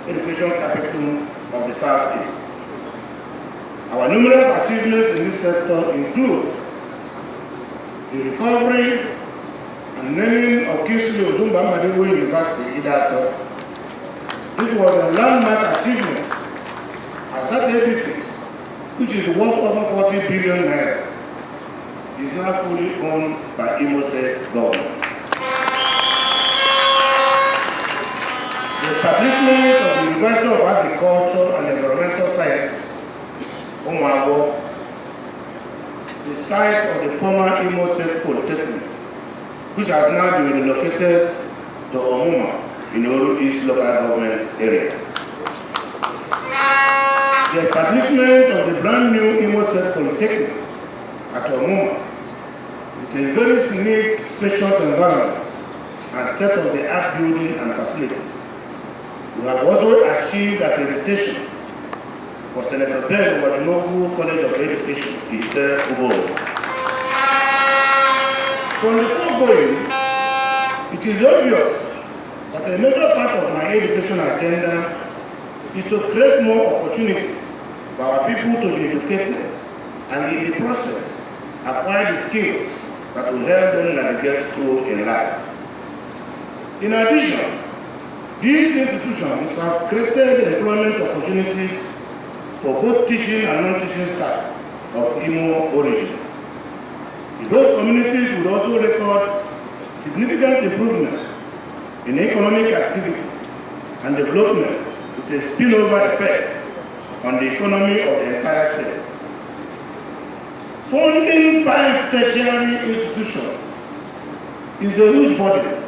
education capital of the Southeast. Our numerous achievements in this sector include the recovery and naming of Kingsley Ozumba Madiwo University, Idato. This was a landmark achievement as that edifice, which is worth over 40 billion naira, is now fully owned by Imo State government. The establishment of the University of Agriculture and Environmental Sciences, Umuagbo, the site of the former Imo State Polytechnic, which has now been relocated to Omuma in Oru East local government area. The establishment of the brand new Imo State Polytechnic at Omuma with a very scenic, spacious environment and state-of-the-art building and facilities. We have also achieved accreditation for Senator Ben Wajimogu College of Education, Ite Ubo. From the foregoing, it is obvious that a major part of my education agenda is to create more opportunities for our people to be educated and in the process acquire the skills that will help them navigate through in life. In addition, these institutions have created employment opportunities for both teaching and non-teaching staff of Imo origin. The host communities would also record significant improvement in economic activities and development with a spillover effect on the economy of the entire state. Funding 5 tertiary institutions is a huge burden,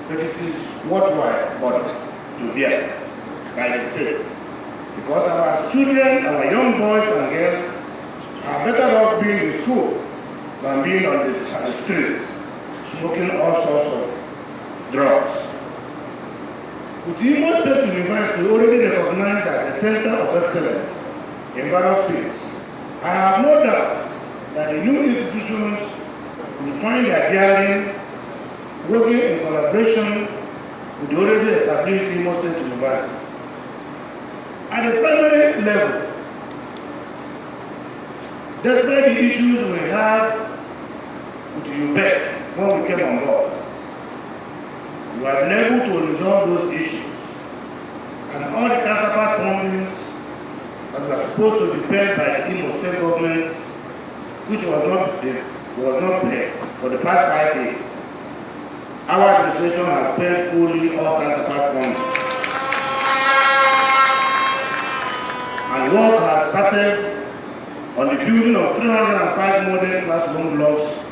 but it is worthwhile burden to bear by the state, because our children, our young boys and girls are better off being in school than being on the streets, smoking all sorts of drugs. With Imo State University already recognized as a center of excellence in various fields, I have no doubt that the new institutions will find their bearing working in collaboration with the already established Imo State University. At the primary level, despite the issues we have with UBEC when we came on board, we have been able to resolve those issues, and all the counterpart fundings that were supposed to be paid by the Imo State government, which was not paid for the past 5 years. Our administration has paid fully all counterpart funding. And work has started on the building of 305 modern classroom blocks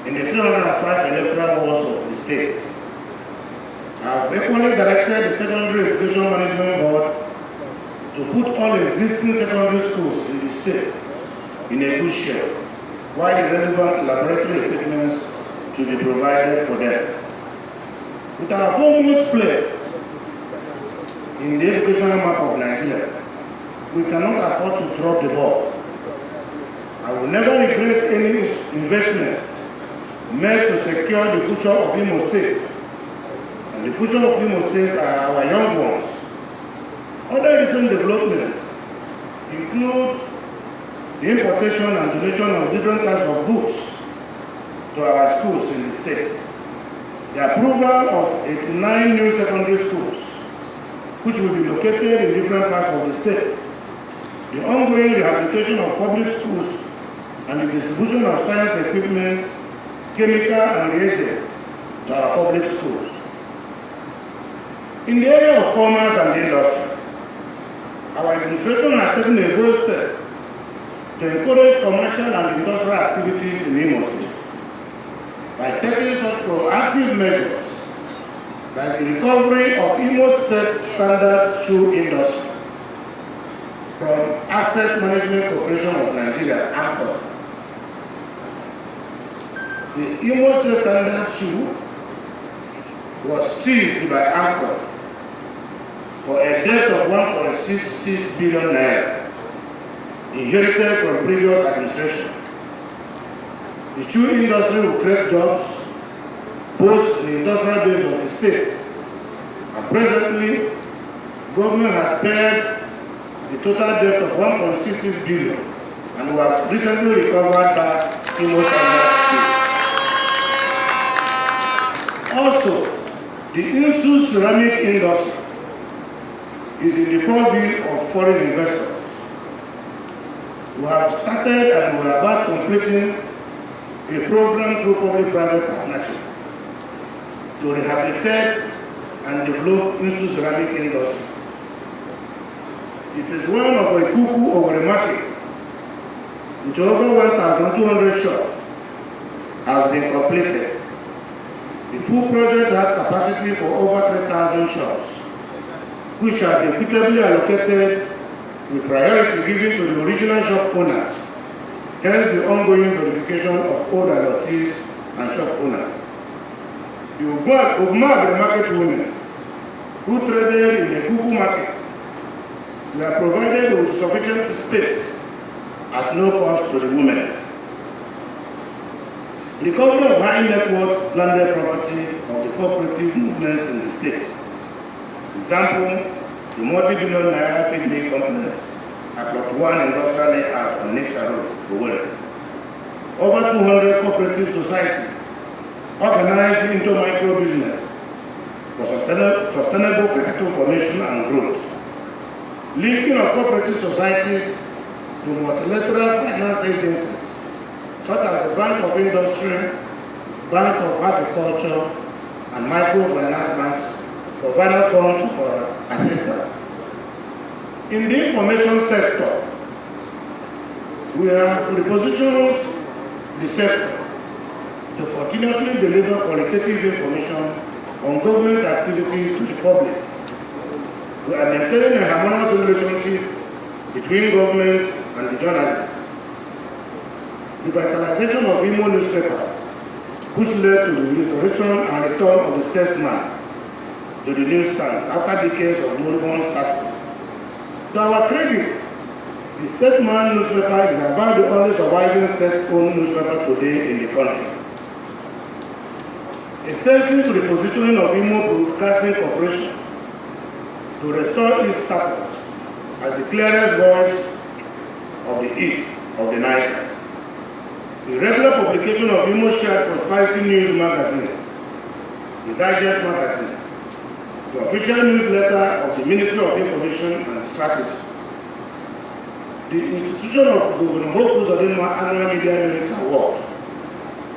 in the 305 electoral wards of the state. I have equally directed the Secondary Education Management Board to put all existing secondary schools in the state in a good shape, while the relevant laboratory equipments should be provided for them. With our foremost play in the educational map of Nigeria, we cannot afford to drop the ball. I will never regret any investment made to secure the future of Imo State. And the future of Imo State are our young ones. Other recent developments include the importation and donation of different types of books to our schools in the state, the approval of 89 new secondary schools, which will be located in different parts of the state, the ongoing rehabilitation of public schools, and the distribution of science equipment, chemical and reagents to our public schools. In the area of commerce and industry, our administration has taken a bold step to encourage commercial and industrial activities in Imo State by taking such proactive measures like the recovery of Imo State Standard Shoe Industry from Asset Management Corporation of Nigeria, AMCO. The Imo State Standard Shoe was seized by AMCO for a debt of 1.66 billion naira inherited from previous administration. The shoe industry will create jobs both in the industrial base of the state, and presently, government has paid the total debt of 1.66 billion, and we have recently recovered back Imo Standard Shoes. Also, the Insu ceramic industry is in the purview of foreign investors. We have started and we are about completing a program through public-private partnership to rehabilitate and develop Insu ceramic industry. The phase 1 of a Kuku over a market with over 1,200 shops has been completed. The full project has capacity for over 3,000 shops, which are equitably allocated with priority given to the original shop owners, hence the ongoing verification of old allottees and shop owners. The Ogma market women who traded in the Kuku market were provided with sufficient space at no cost to the women. Recovery of high net worth landed property of the cooperative movements in the state. Example, the multi-billion naira feed mill complex at Plot 1 Industrial Layout on Nature Road, Owerri. Over 200 cooperative societies organized into micro-business for sustainable capital formation and growth. Linking of cooperative societies to multilateral finance agencies such as the Bank of Industry, Bank of Agriculture, and microfinance banks for various forms of assistance. In the information sector, we have repositioned the sector to continuously deliver qualitative information on government activities to the public. We are maintaining a harmonious relationship between government and the journalists. Revitalization of Imo newspapers, which led to the restoration and return of the statesman, to the newsstands after decades of moribund status. To our credit, the Statesman newspaper is about the only surviving state-owned newspaper today in the country. Extending to the positioning of Imo Broadcasting Corporation to restore its status as the clearest voice of the East of the Niger. The regular publication of Imo Shared Prosperity News Magazine, the Digest Magazine, the official newsletter of the Ministry of Information and Strategy, the institution of Governor Hope Uzodinma Annual Media Merit Award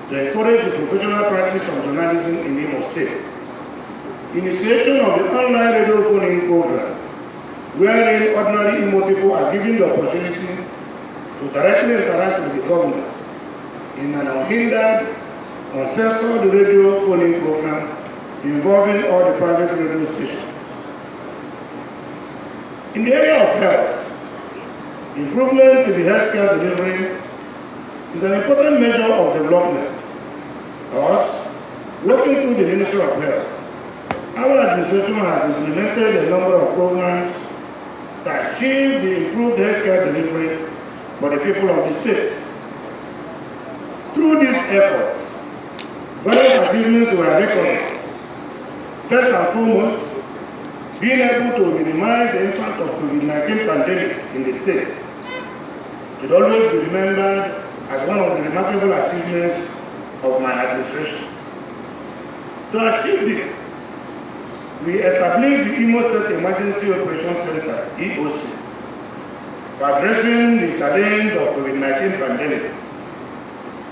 to encourage the professional practice of journalism in Imo State, initiation of the online radio phone-in program, wherein ordinary Imo people are given the opportunity to directly interact with the government in an unhindered, uncensored radio phone-in program involving all the private radio stations. In the area of health, improvement in the healthcare delivery is an important measure of development. Thus, working through the Ministry of Health, our administration has implemented a number of programs that achieve the improved healthcare delivery for the people of the state. Through these efforts, various achievements were recorded. First and foremost, being able to minimize the impact of COVID-19 pandemic in the state should always be remembered as one of the remarkable achievements of my administration. To achieve this, we established the Imo State Emergency Operations Center, EOC, for addressing the challenge of COVID-19 pandemic,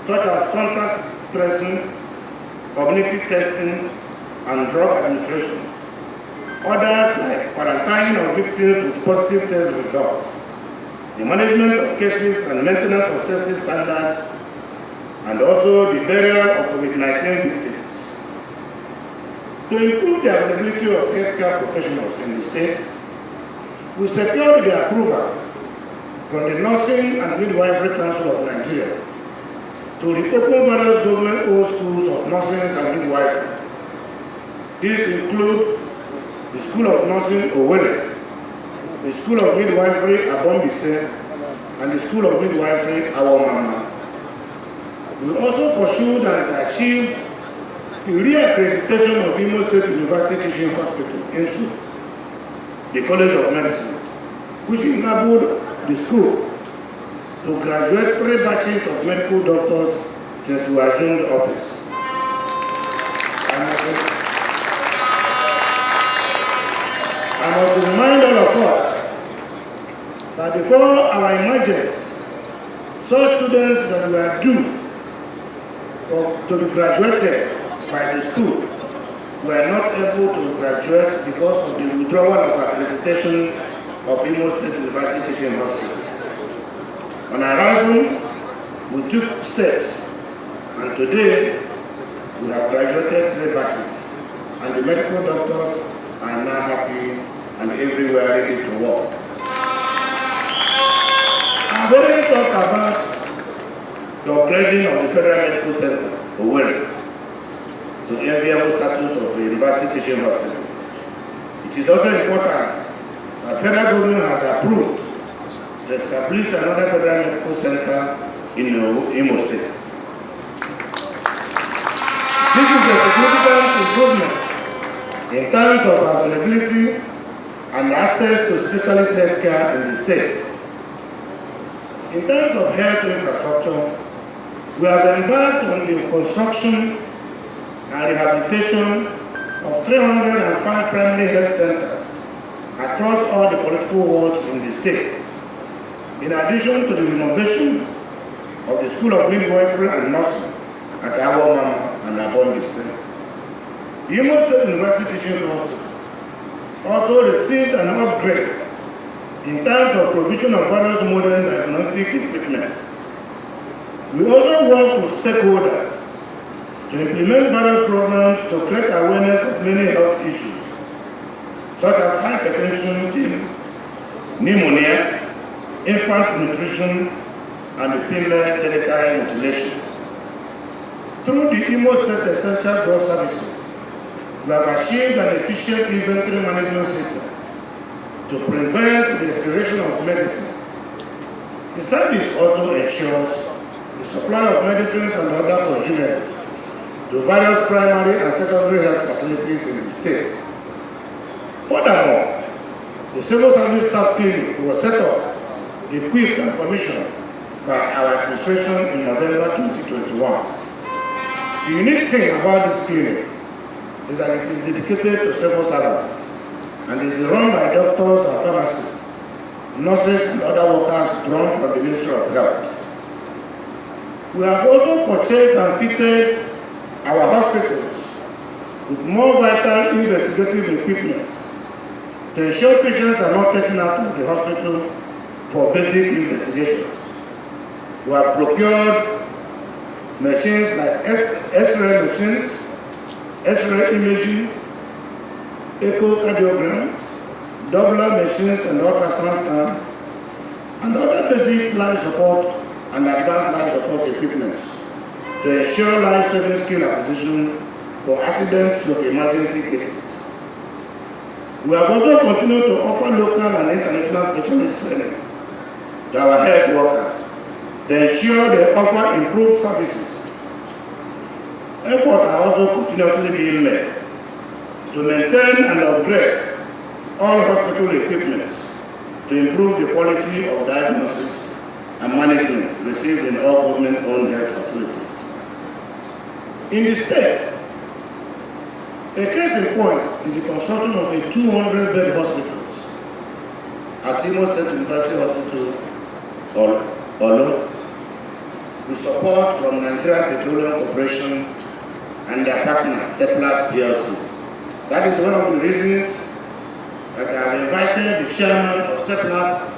such as contact tracing, community testing, and drug administration. Others like quarantine of victims with positive test results, the management of cases and maintenance of safety standards, and also the burial of COVID-19 victims. To improve the availability of healthcare professionals in the state, we secured the approval from the Nursing and Midwifery Council of Nigeria to reopen various government-owned schools of nursing and midwifery. These include the School of Nursing Owerri, the School of Midwifery Abombise, and the School of Midwifery Awomama. We also pursued and achieved the re-accreditation of Imo State University Teaching Hospital, INSU, the College of Medicine, which enabled the school to graduate 3 batches of medical doctors since we assumed office. I must remind all of us that before our emergence, such students that were due to be graduated by the school were not able to graduate because of the withdrawal of accreditation of Imo State University Teaching Hospital. On arrival, we took steps, and today we have graduated 3 batches, and the medical doctors are now happy and everywhere ready to work. I've already talked about the upgrading of the Federal Medical Center, Owerri, to enviable status of a university teaching hospital. It is also important that federal government has approved to establish another Federal Medical Center in Imo State. This is a significant improvement in terms of availability and access to specialist health care in the state. In terms of health infrastructure, we have embarked on the construction and rehabilitation of 305 primary health centers across all the political wards in the state, in addition to the renovation of the School of Midwifery and Nursing at Awomama and Abombise. The Imo State University Teaching Hospital also received an upgrade in terms of provision of various modern diagnostic equipment. We also worked with stakeholders to implement various programs to create awareness of many health issues, such as hypertension, pneumonia, infant nutrition, and female genital mutilation. Through the Imo State Essential Drug Services, we have achieved an efficient inventory management system to prevent the expiration of medicines. The service also ensures the supply of medicines and other consumables to various primary and secondary health facilities in the state. Furthermore, the Civil Service Staff Clinic was set up, equipped and commissioned by our administration in November 2021. The unique thing about this clinic is that it is dedicated to civil servants and is run by doctors and pharmacists, nurses and other workers drawn from the Ministry of Health. We have also purchased and fitted our hospitals with more vital investigative equipment to ensure patients are not taken out of the hospital for basic investigations. We have procured machines like X-ray machines, X-ray imaging, echocardiogram, Doppler machines and ultrasound scan, and other basic life support and advanced life support equipment to ensure life-saving skill acquisition for accidents to emergency cases. We have also continued to offer local and international specialist training to our health workers to ensure they offer improved services. Efforts are also continuously being made to maintain and upgrade all hospital equipment to improve the quality of diagnosis and management received in all government-owned health facilities. In the state, a case in point is the construction of a 200-bed hospital at Imo State University Hospital, Kola, with support from Nigerian Petroleum Corporation and their partner, Seplat PLC. That is one of the reasons that I have invited the chairman of Seplat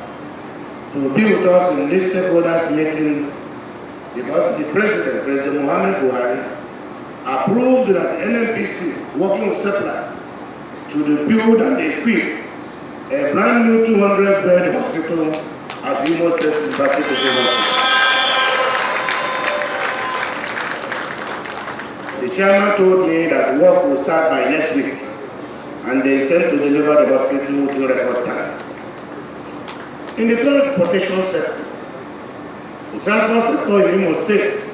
to be with us in this stakeholders meeting, because the President Mohamed Buhari, approved that NNPC, working with Seplat, should build and equip a brand new 200-bed hospital at Imo State University Hospital. The chairman told me that work will start by next week, and they intend to deliver the hospital within record time. In the transportation sector, the transport sector in Imo State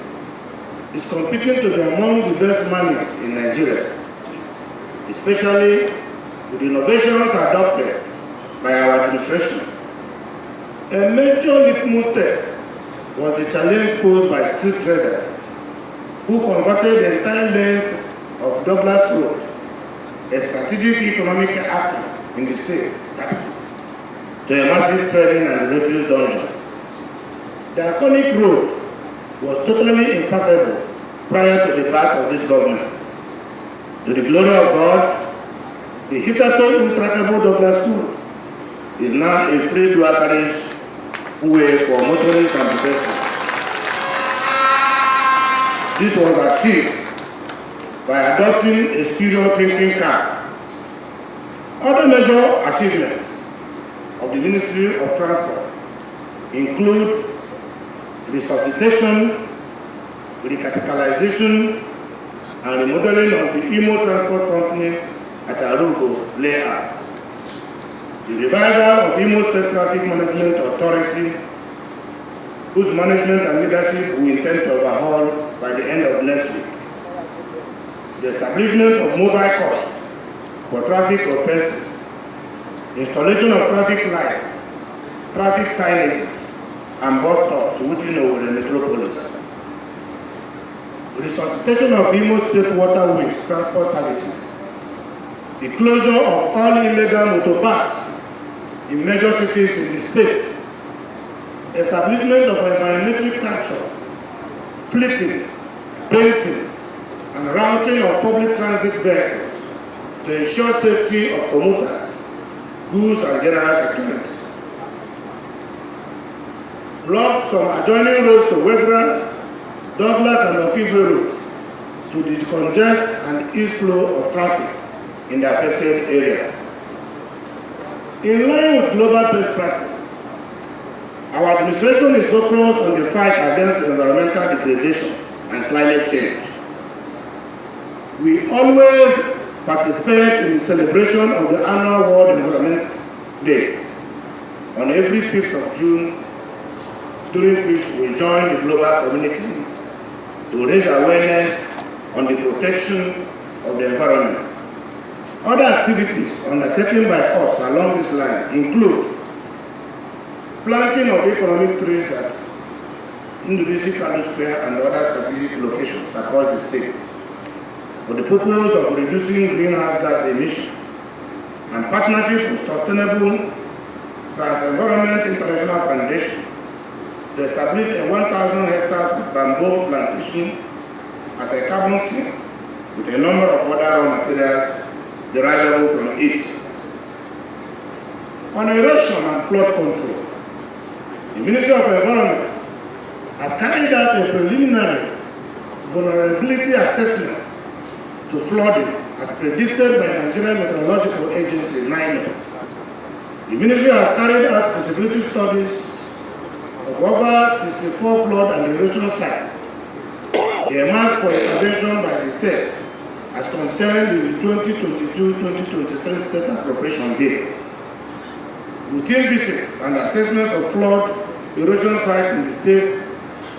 is competing to be among the best managed in Nigeria, especially with the innovations adopted by our administration. A major litmus test was the challenge posed by street traders who converted the entire length of Douglas Road, a strategic economic artery in the state capital, to a massive trading and refuse dungeon. The iconic road was totally impassable prior to the birth of this government. To the glory of God, the hitherto intractable Douglas Road is now a free dual carriage way for motorists and pedestrians. This was achieved by adopting a superior thinking car. Other major achievements of the Ministry of Transport include resuscitation, recapitalization, and remodeling of the Imo Transport Company at Arugo layout, the revival of Imo State Traffic Management Authority, whose management and leadership we intend to overhaul by the end of next week, the establishment of mobile courts for traffic offences, installation of traffic lights, traffic signages, and bus stops within Owerri metropolis, resuscitation of Imo State Waterways Transport Services, the closure of all illegal motorbikes in major cities in the state, establishment of a biometric capture, fleeting, painting, and routing of public transit vehicles to ensure safety of commuters, goods, and general security. Blocked some adjoining roads to Wedra, Douglas, and Okigwe roads to decongest and ease flow of traffic in the affected areas. In line with global best practices, our administration is focused on the fight against environmental degradation and climate change. We always participate in the celebration of the annual World Environment Day on every 5th of June, during which we join the global community to raise awareness on the protection of the environment. Other activities undertaken by us along this line include planting of economic trees at Ndubisi Kano Square and other strategic locations across the state for the purpose of reducing greenhouse gas emissions, and partnership with Sustainable Trans-Environment International Foundation to establish a 1,000 hectares of bamboo plantation as a carbon sink with a number of other raw materials derivable from it. On erosion and flood control, the Ministry of Environment has carried out a preliminary vulnerability assessment to flooding as predicted by Nigerian Meteorological Agency, NIMET. The Ministry has carried out feasibility studies of over 64 flood and erosion sites. They are marked for intervention by the state as contained in the 2022-2023 State Appropriation Bill. Routine visits and assessments of flood erosion sites in the state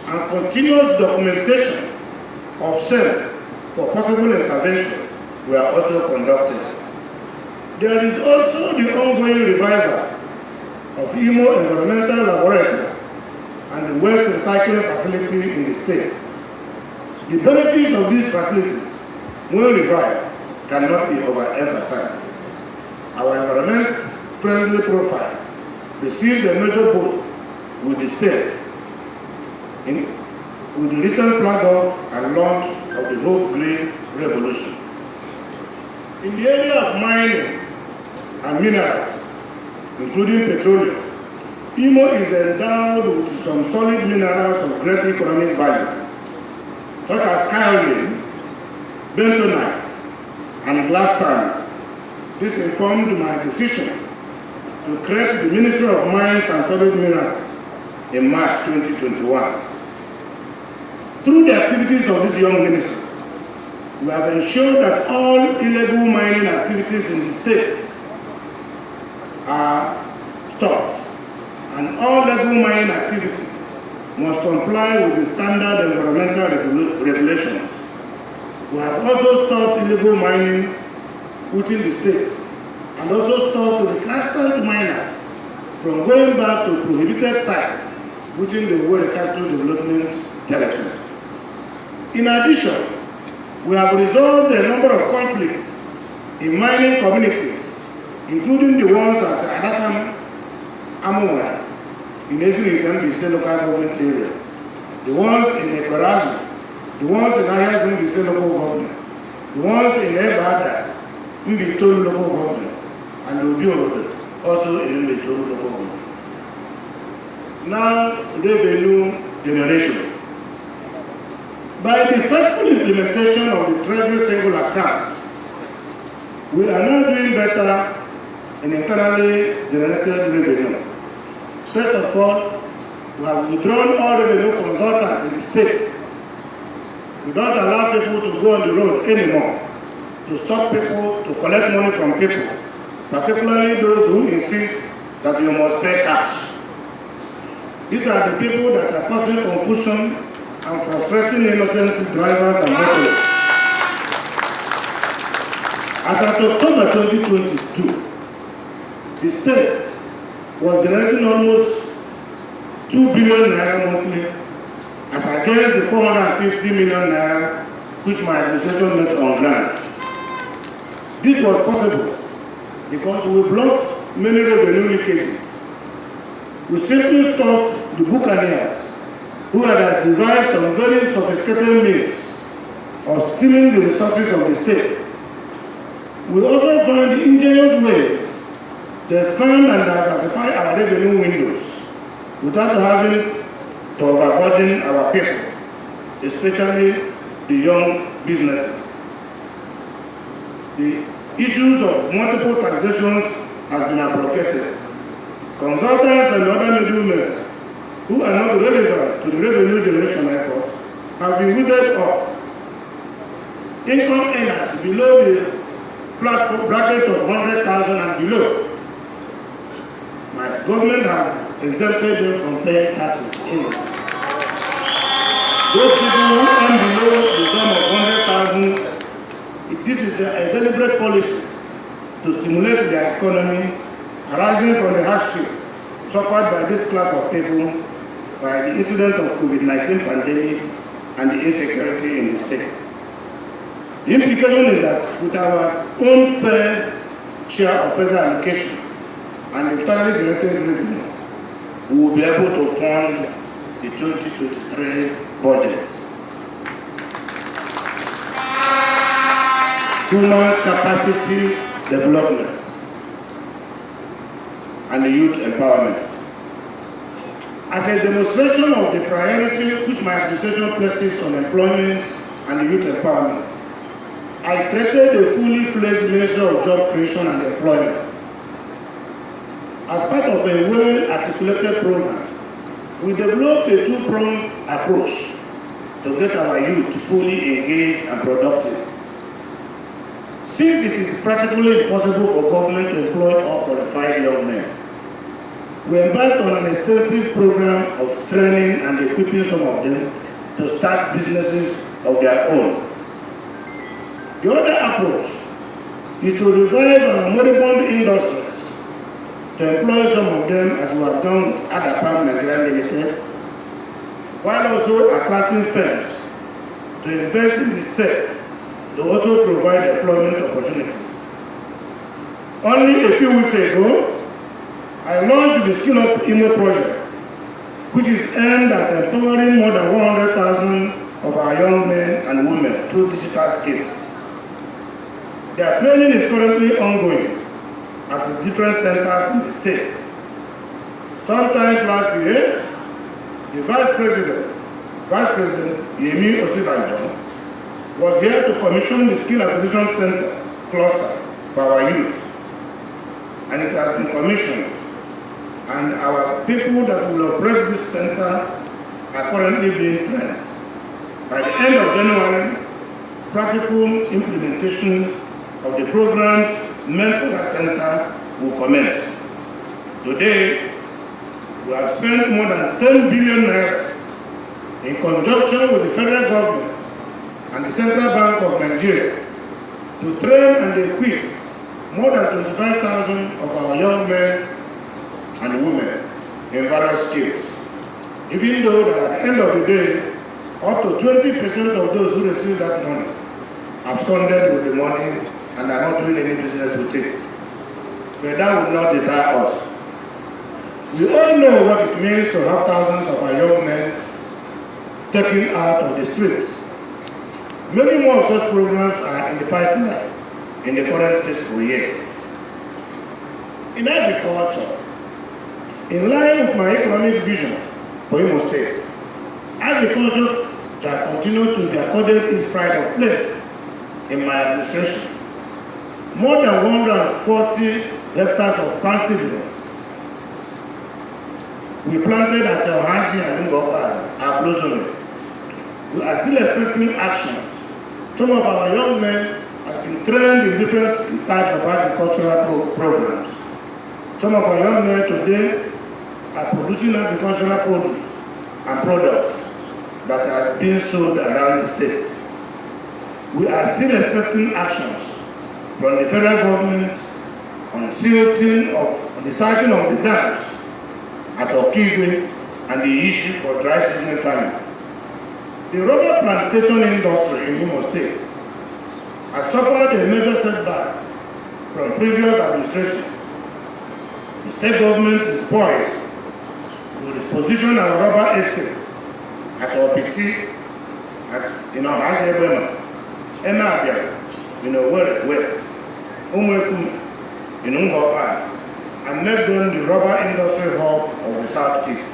and continuous documentation of SEM for possible intervention were also conducted. There is also the ongoing revival of Imo Environmental Laboratory and the waste recycling facility in the state. The benefits of these facilities, when revived, cannot be overemphasized. Our environment-friendly profile received a major boost with the state with the recent flag-off and launch of the Hope Green Revolution. In the area of mining and minerals, including petroleum, Imo is endowed with some solid minerals of great economic value, such as kaolin, bentonite, and glass sand. This informed my decision to create the Ministry of Mines and Solid Minerals in March 2021. Through the activities of this young ministry, we have ensured that all illegal mining activities in the state are stopped, and all legal mining activity must comply with the standard environmental regulations. We have also stopped illegal mining within the state and also stopped the clandestine miners from going back to prohibited sites within the Owerri Capital Development Territory. In addition, we have resolved a number of conflicts in mining communities, including the ones at Adakam Amuwara in Eziri local government area, the ones in Ekperazu, the ones in Ayazun local government, the ones in Ebada, Mbitolu local government, and Obiorodo, also in Mbitolu local government. Now, revenue generation. By the faithful implementation of the Treasury Single Account, we are now doing better in internally generated revenue. First of all, we have withdrawn all revenue consultants in the state. We don't allow people to go on the road anymore to stop people, to collect money from people, particularly those who insist that you must pay cash. These are the people that are causing confusion and frustrating innocent drivers and motorists. As of October 2022, the state was generating almost 2 billion naira monthly as against the 450 million naira which my administration met on ground. This was possible because we blocked many revenue leakages. We simply stopped the buccaneers who had devised some very sophisticated means of stealing the resources of the state. We also found ingenious ways to expand and diversify our revenue windows without having to overburden our people, especially the young businesses. The issues of multiple taxations have been abrogated. Consultants and other middlemen who are not relevant to the revenue generation effort have been weeded off. Income earners below the platform bracket of 100,000 and below. My government has exempted them from paying taxes. Those people who earn below the sum of 100,000, this is a deliberate policy to stimulate the economy arising from the hardship suffered by this class of people by the incident of COVID-19 pandemic and the insecurity in the state. The implication is that with our own fair share of federal allocation and entirely generated revenue, we will be able to fund the 2023 budget. Human capacity development and the youth empowerment. As a demonstration of the priority which my administration places on employment and the youth empowerment, I created a fully fledged Ministry of Job Creation and Employment. As part of a well-articulated program, we developed a two-pronged approach to get our youth fully engaged and productive. Since it is practically impossible for government to employ all qualified young men, we embarked on an extensive program of training and equipping some of them to start businesses of their own. The other approach is to revive our moribund industries, to employ some of them as we have done with Adapam Nigeria Limited, while also attracting firms to invest in the state to also provide employment opportunities. Only a few weeks ago, I launched the Skill Up Imo project, which is aimed at empowering more than 100,000 of our young men and women through digital skills. Their training is currently ongoing at the different centers in the state. Sometime last year, the Vice President Imo Stakeholders was here to commission the Skill Acquisition Center cluster for our youth. And it has been commissioned. And our people that will operate this center are currently being trained. By the end of January, practical implementation of the programs meant for that center will commence. Today, we have spent more than 10 billion naira in conjunction with the federal government and the Central Bank of Nigeria to train and equip more than 25,000 of our young men and women in various skills. Even though that at the end of the day, up to 20% of those who receive that money absconded with the money and are not doing any business with it. But that will not deter us. We all know what it means to have thousands of our young men taken out of the streets. Many more such programs are in the pipeline in the current fiscal year. In agriculture, in line with my economic vision for Imo State, agriculture shall continue to be accorded its pride of place in my administration. More than 140 hectares of palm seedlings we planted at Haji and Ngopa are blossoming. We are still expecting actions. Some of our young men have been trained in different types of agricultural programs. Some of our young men today are producing agricultural produce and products that are being sold around the state. We are still expecting actions from the federal government on the siting of the dams at Okigwe and the issue for dry season farming. The rubber plantation industry in Imo State has suffered a major setback from previous administrations. The state government is poised to reposition our rubber estates at Opiti, Hajebema, Enabia, West, Umwekume, Ngopa, and make them the rubber industry hub of the Southeast.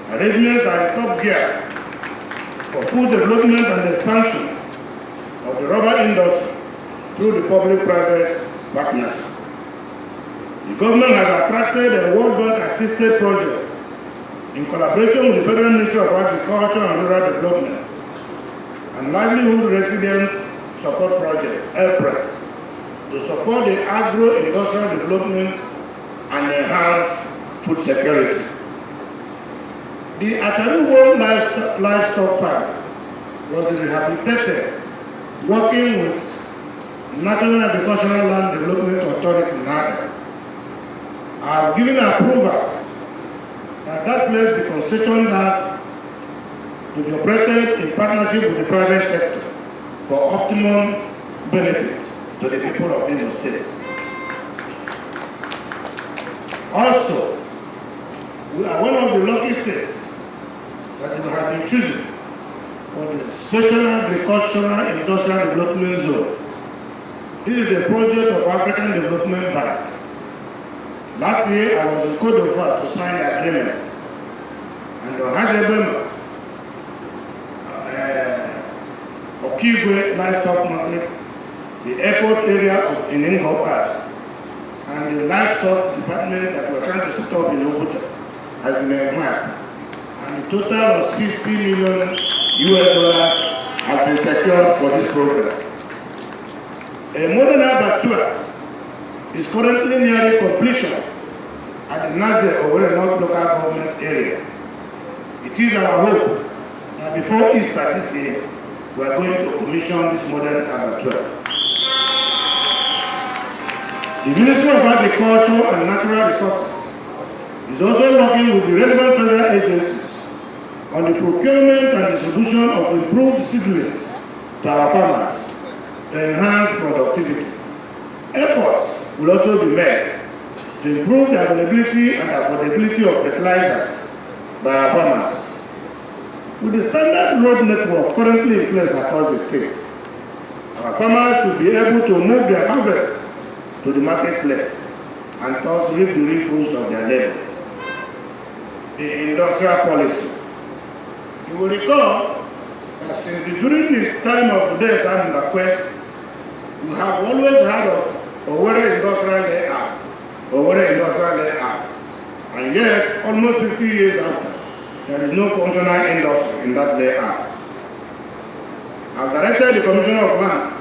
Arrangements are in top gear for full development and expansion of the rubber industry through the public-private partnership. The government has attracted a World Bank-assisted project in collaboration with the Federal Ministry of Agriculture and Rural Development and Livelihood Residence Support Project, LPRES, to support the agro-industrial development and enhance food security. The Atari World Livestock Farm was rehabilitated working with National Agricultural Land Development Authority, NADA. I have given approval that place be concession that to be operated in partnership with the private sector for optimum benefit to the people of Imo State. Also, we are one of the lucky states that have been chosen for the Special Agricultural Industrial Development Zone. This is a project of African Development Bank. Last year, I was in Cote d'Ivoire to sign the agreement, and the Hajebema, Okigwe Livestock Market, the airport area of Iningopad, and the livestock department that we're trying to set up in Oguta has been acquired, and the total of $60 million has been secured for this program. A modern abattoir is currently nearing completion at the Naze Owerri North local government area. It is our hope that before Easter this year, we are going to commission this modern abattoir. The Ministry of Agriculture and Natural Resources is also working with the relevant federal agencies on the procurement and distribution of improved seedlings to our farmers to enhance productivity. Efforts will also be made to improve the availability and affordability of fertilizers by our farmers. With the standard road network currently in place across the state, our farmers should be able to move their harvest to the marketplace and thus reap the real fruits of their labor. The industrial policy. You will recall that during the time of Des Amundakwe, we have always heard of Owerri Industrial Layout, and yet, almost 50 years after, there is no functional industry in that layout. I have directed the Commissioner of Lands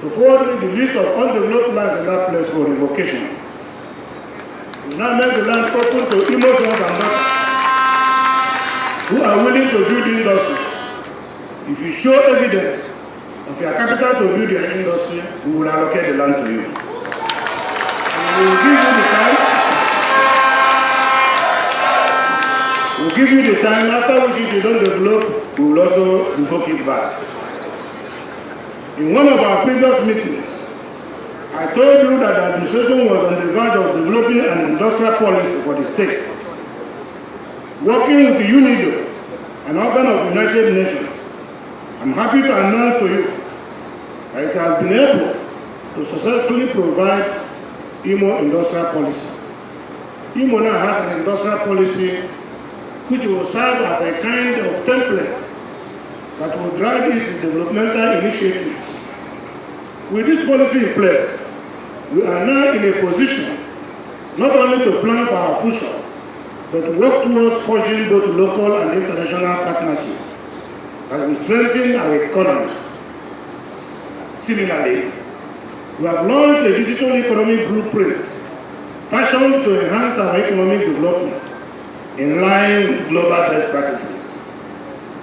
to forward me the list of undeveloped lands in that place for revocation. We now make the land open to Imo sons and daughters who are willing to build industries. If you show evidence of your capital to build your industry, we will allocate the land to you. And we will give you the time. We'll give you the time, after which if you don't develop, we will also revoke it back. In one of our previous meetings, I told you that the administration was on the verge of developing an industrial policy for the state. Working with UNIDO, an organ of United Nations, I'm happy to announce to you that it has been able to successfully provide Imo industrial policy. Imo now has an industrial policy which will serve as a kind of template that will drive its developmental initiatives. With this policy in place, we are now in a position not only to plan for our future, but to work towards forging both local and international partnerships that will strengthen our economy. Similarly, we have launched a digital economic blueprint fashioned to enhance our economic development in line with global best practices.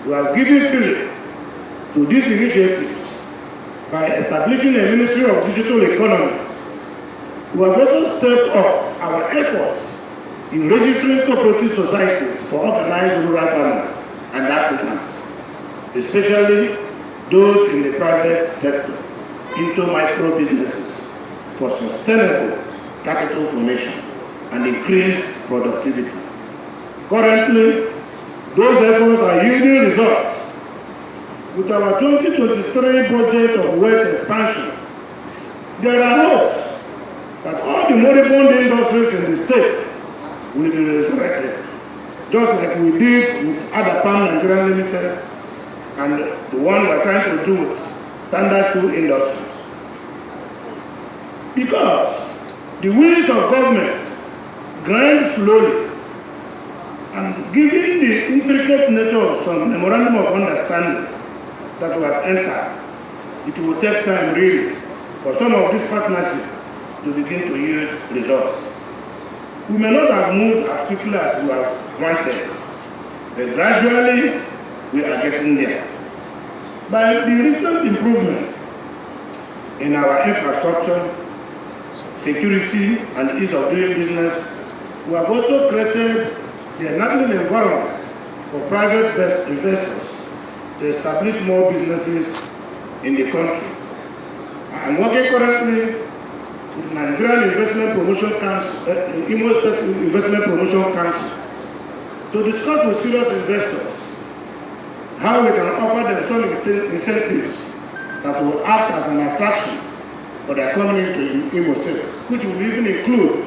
We have given fillip to these initiatives by establishing a Ministry of Digital Economy. We have also stepped up our efforts in registering cooperative societies for organized rural farmers and artisans, especially those in the private sector, into micro businesses for sustainable capital formation and increased productivity. Currently, those efforts are yielding results. With our 2023 budget of wealth expansion, there are hopes that all the moribund industries in the state will be resurrected, just like we did with Adapam Nigeria Limited and the one we're trying to do with Standard Chew Industries. Because the wheels of government grind slowly, and given the intricate nature of some memorandum of understanding that we have entered, it will take time really for some of this partnership to begin to yield results. We may not have moved as quickly as we have wanted, but gradually we are getting there. By the recent improvements in our infrastructure, security, and ease of doing business, we have also created the enabling environment for private investors to establish more businesses in the country. I am working currently with Nigerian Investment Promotion Council, Imo State Investment Promotion Council, to discuss with serious investors how we can offer them some incentives that will act as an attraction for their coming into Imo State, which will even include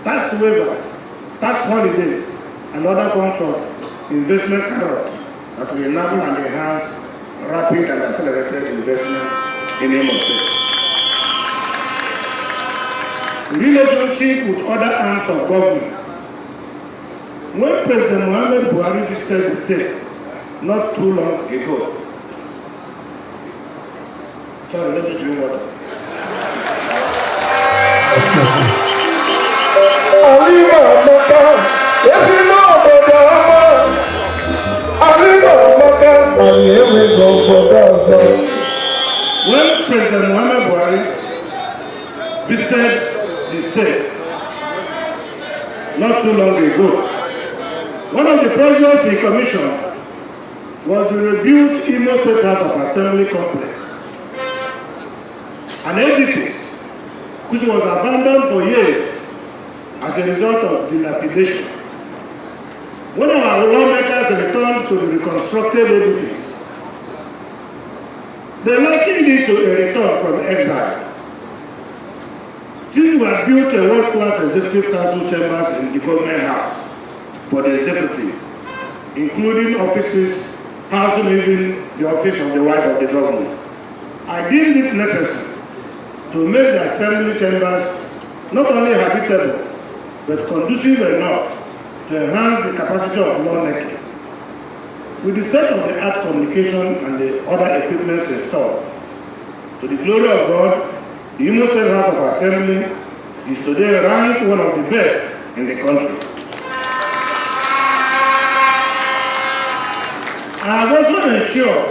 tax waivers, tax holidays, and other forms of investment carrots that will enable and enhance rapid and accelerated investment in Imo State. Relationship with other arms of government. When President Muhammad Buhari visited the state not too long ago, sorry, let me drink water. When President Muhammad Buhari visited the state not too long ago, one of the projects he commissioned was the rebuilt Imo State House of Assembly complex, an edifice which was abandoned for years as a result of dilapidation. When our lawmakers returned to the reconstructed edifice, they likened it to a return from exile. Since we had built a world-class executive council chambers in the government house for the executive, including offices, housing even the office of the wife of the governor, I deemed it necessary to make the assembly chambers not only habitable, but conducive enough to enhance the capacity of lawmaking. With the state-of-the-art communication and the other equipments installed, to the glory of God, the Imo State House of Assembly is today ranked one of the best in the country. I have also ensured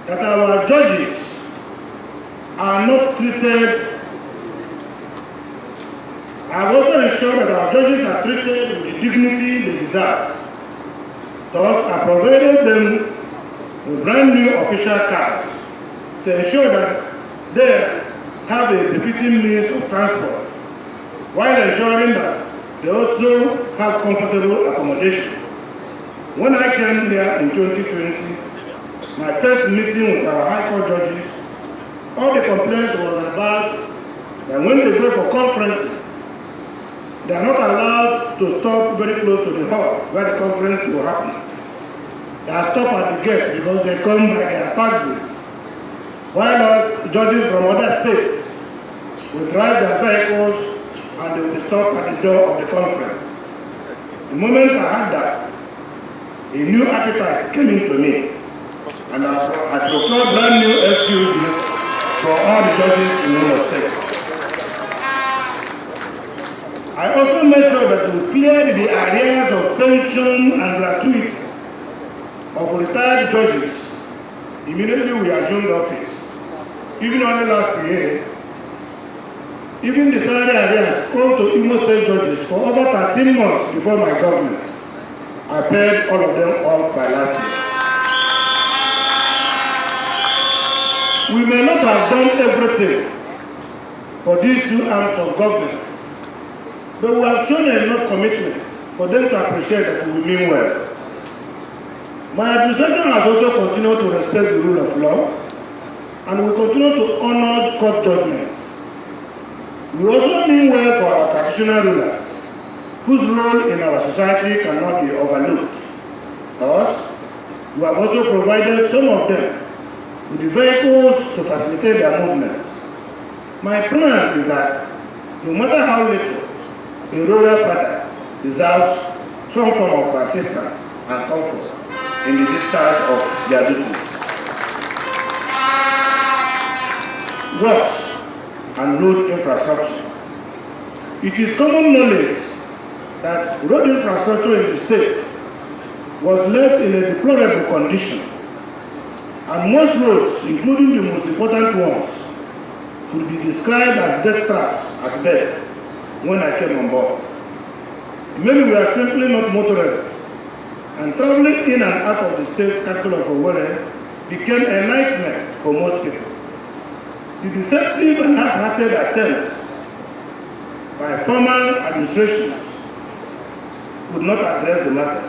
that our judges are not treated. I have also ensured that our judges are treated with the dignity they deserve. Thus, I provided them with brand new official cars to ensure that they have a befitting means of transport, while ensuring that they also have comfortable accommodation. When I came here in 2020, my first meeting with our High Court judges, all the complaints was about that when they go for conferences, they are not allowed to stop very close to the hall where the conference will happen. They are stopped at the gate because they come by their taxis, while us judges from other states will drive their vehicles and they will stop at the door of the conference. The moment I had that, a new appetite came into me, and I procured brand new SUVs for all the judges in Imo State. I also made sure that we cleared the areas of pension and gratuity of retired judges immediately we assumed office. Even only last year, even the salary areas owed to Imo State judges for over 13 months before my government, I paid all of them off by last year. We may not have done everything for these two arms of government, but we have shown enough commitment for them to appreciate that we mean well. My administration has also continued to respect the rule of law, and we continue to honor court judgments. We also mean well for our traditional rulers, whose role in our society cannot be overlooked. Thus, we have also provided some of them with the vehicles to facilitate their movement. My plan is that no matter how little, a royal father deserves some form of assistance and comfort in the discharge of their duties. works and road infrastructure. It is common knowledge that road infrastructure in the state was left in a deplorable condition, and most roads, including the most important ones, could be described as death traps at best when I came on board. Many were simply not motorable, and traveling in and out of the state capital of Owerri became a nightmare for most people. The deceptive and half-hearted attempt by former administrations could not address the matter.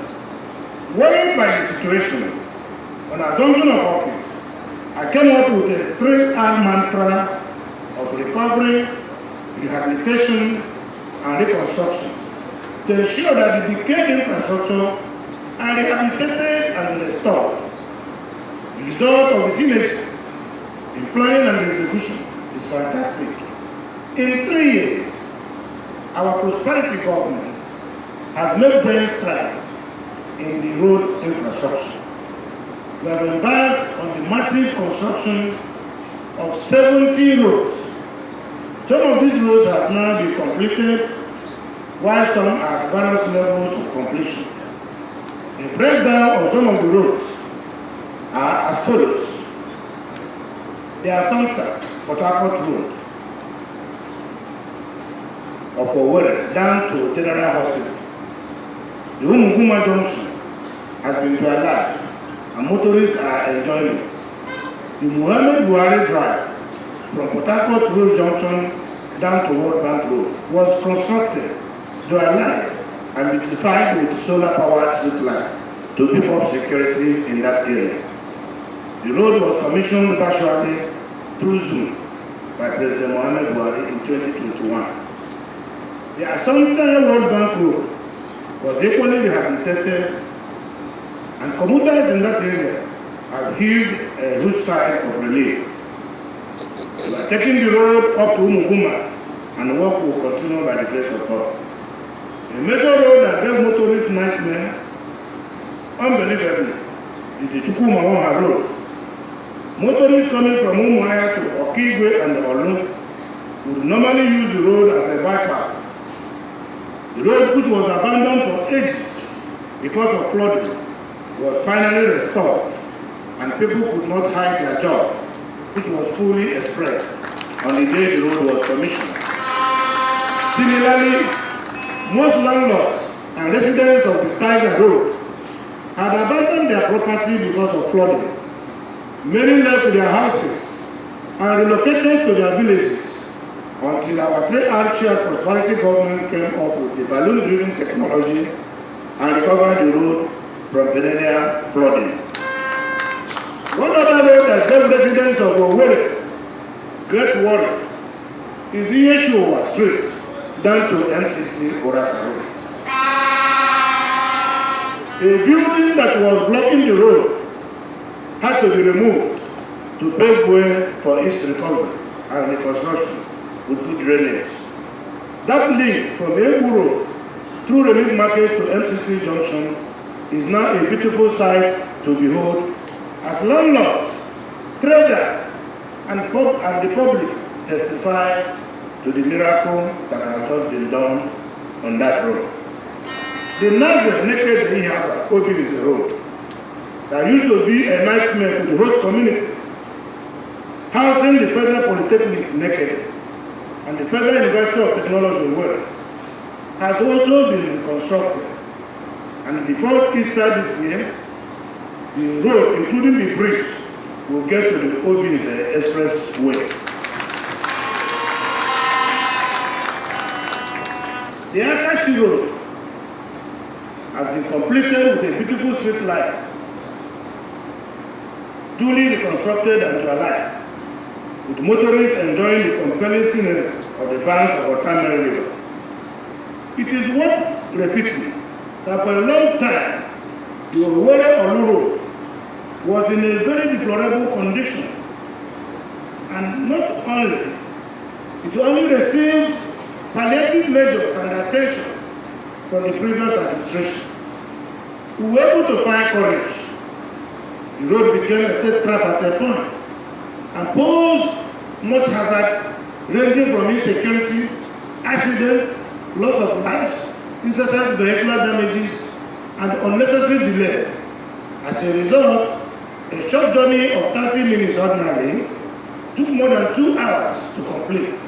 Worried by the situation, on assumption of office, I came up with a 3R mantra of recovery, rehabilitation, and reconstruction to ensure that the decayed infrastructure are rehabilitated and restored. The result of the synergy in planning and execution is fantastic. In 3 years, our prosperity government has made giant strides in the road infrastructure. We have embarked on the massive construction of 70 roads. Some of these roads have now been completed, while some are at various levels of completion. A breakdown of some of the roads are as follows. The Assumpta Port Harcourt Road of Owerri down to General Hospital. The Umuguma Junction has been realized and motorists are enjoying it. The Muhammad Buhari Drive from Port Harcourt Road Junction down to World Bank Road was constructed, realized, and beautified with solar-powered street lights to beef up security in that area. The road was commissioned virtually through Zoom by President Muhammad Buhari in 2021. The Assumpta World Bank Road was equally rehabilitated, and commuters in that area have heaved a huge sigh of relief. We are taking the road up to Umuguma, and the work will continue by the grace of God. A major road that gave motorists nightmare, unbelievably, is the Chukwumawaha Road. Motorists coming from Umuahia to Okigwe and Olu would normally use the road as a bypass. The road, which was abandoned for ages because of flooding, was finally restored, and people could not hide their joy, which was fully expressed on the day the road was commissioned. Similarly, most landlords and residents of the Tiger Road had abandoned their property because of flooding. Many left their houses and relocated to their villages until our 3R chair prosperity government came up with the balloon-driven technology and recovered the road from perennial flooding. One other road that gave residents of Owerri great worry is the Yeshua Street down to MCC Orata Road. A building that was blocking the road had to be removed to pave way for its recovery and reconstruction with good drainage. That link from Ebu Road through Relief Market to MCC Junction is now a beautiful sight to behold as landlords, traders, and the public testify to the miracle that has just been done on that road. The Nazir naked Ihaba Obi is a road that used to be a nightmare to the host communities, housing the Federal Polytechnic naked and the Federal University of Technology Owerri has also been reconstructed, and before Easter this year, the road, including the bridge, will get to the Obinze Expressway. The Akashi Road has been completed with a beautiful street light, duly reconstructed and realized, with motorists enjoying the compelling scenery of the banks of Otamere River. It is worth repeating that for a long time, the Owerri-Olu Road was in a very deplorable condition, and not only, it only received palliative measures and attention from the previous administration. We were able to find courage. The road became a death trap at a point and posed much hazard ranging from insecurity, accidents, loss of lives, incessant vehicular damages, and unnecessary delays. As a result, a short journey of 30 minutes ordinarily took more than 2 hours to complete.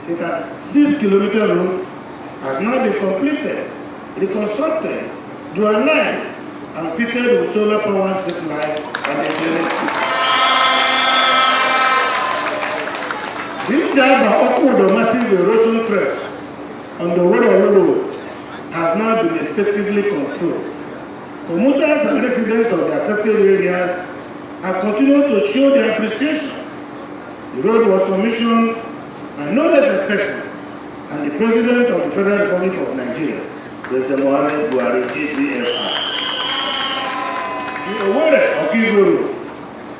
The 36-kilometer route has now been completed, reconstructed, dualized, and fitted with solar power street light and a drainage system. This job by upward massive erosion threat on the Wero Road has now been effectively controlled. Commuters and residents of the affected areas have continued to show their appreciation. The road was commissioned by no less a person than the President of the Federal Republic of Nigeria, President Mohamed Buhari, GCFR. The Owerri-Okigwe Road,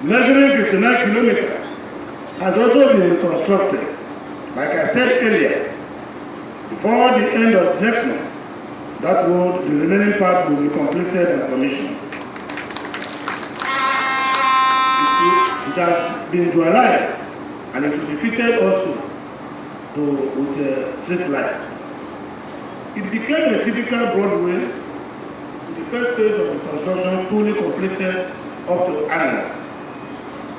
measuring 59 kilometers, has also been reconstructed. Like I said earlier, before the end of next month, that road, the remaining part, will be completed and commissioned. It has been dualized, and it will be fitted also with street lights. It became a typical Broadway, with the first phase of the construction fully completed up to annual.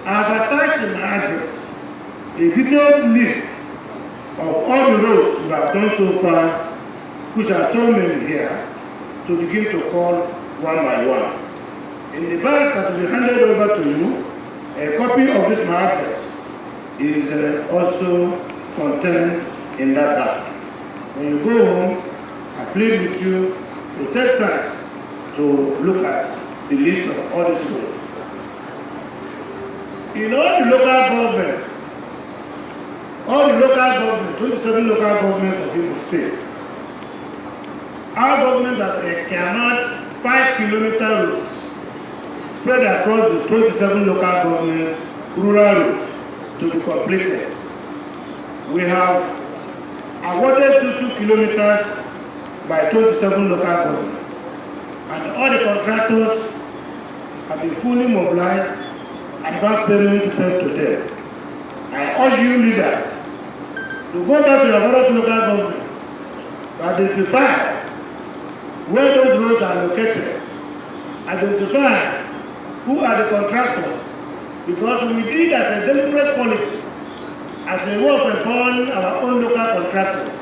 I have attached in my address a detailed list of all the roads we have done so far, which are so many here, to begin to call one by one. In the bag that will be handed over to you, a copy of this my address is also contained in that bag. When you go home, I plead with you to take time to look at the list of all these roads. In all the local governments, 27 local governments of Imo State, our government has a cannot 5-kilometer routes spread across the 27 local governments rural routes to be completed. We have awarded 2 kilometers by 27 local governments, and all the contractors have been fully mobilized, advance payment paid to them. I urge you leaders to go back to your various local governments to identify where those roads are located, identify who are the contractors, because we did as a deliberate policy, as a way of empowering our own local contractors.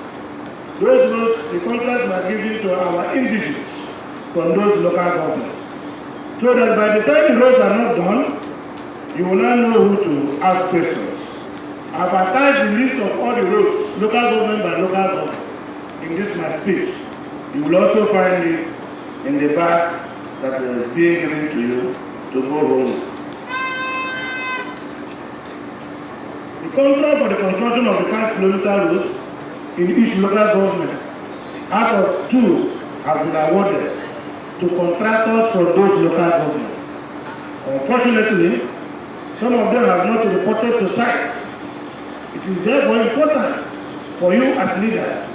Those roads, the contracts were given to our indigenous from those local governments, so that by the time the roads are not done, you will not know who to ask questions. I've attached the list of all the roads, local government by local government, in this my speech. You will also find it in the bag that is being given to you to go home with. The contract for the construction of the 5-kilometer route in each local government, out of 2, has been awarded to contractors from those local governments. Unfortunately, some of them have not reported to site. It is therefore important for you as leaders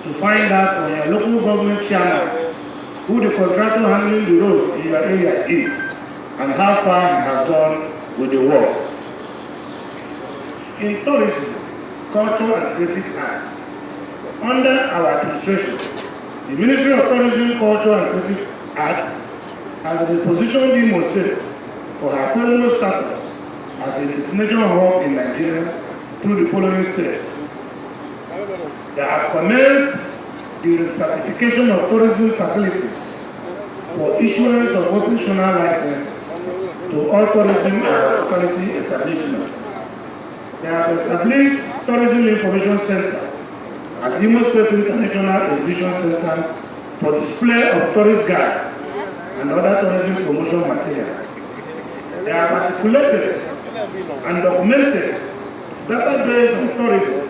to find out from your local government chairman who the contractor handling the road in your area is and how far he has gone with the work. In tourism, culture and creative arts, under our administration, the Ministry of Tourism, Culture and Creative Arts has repositioned Imo State for her formal status as a destination hub in Nigeria through the following steps. They have commenced the certification of tourism facilities for issuance of operational licenses to all tourism and hospitality establishments. They have established Tourism Information Center at Imo State International Exhibition Center for display of tourist guide and other tourism promotion material. They have articulated and documented database of tourism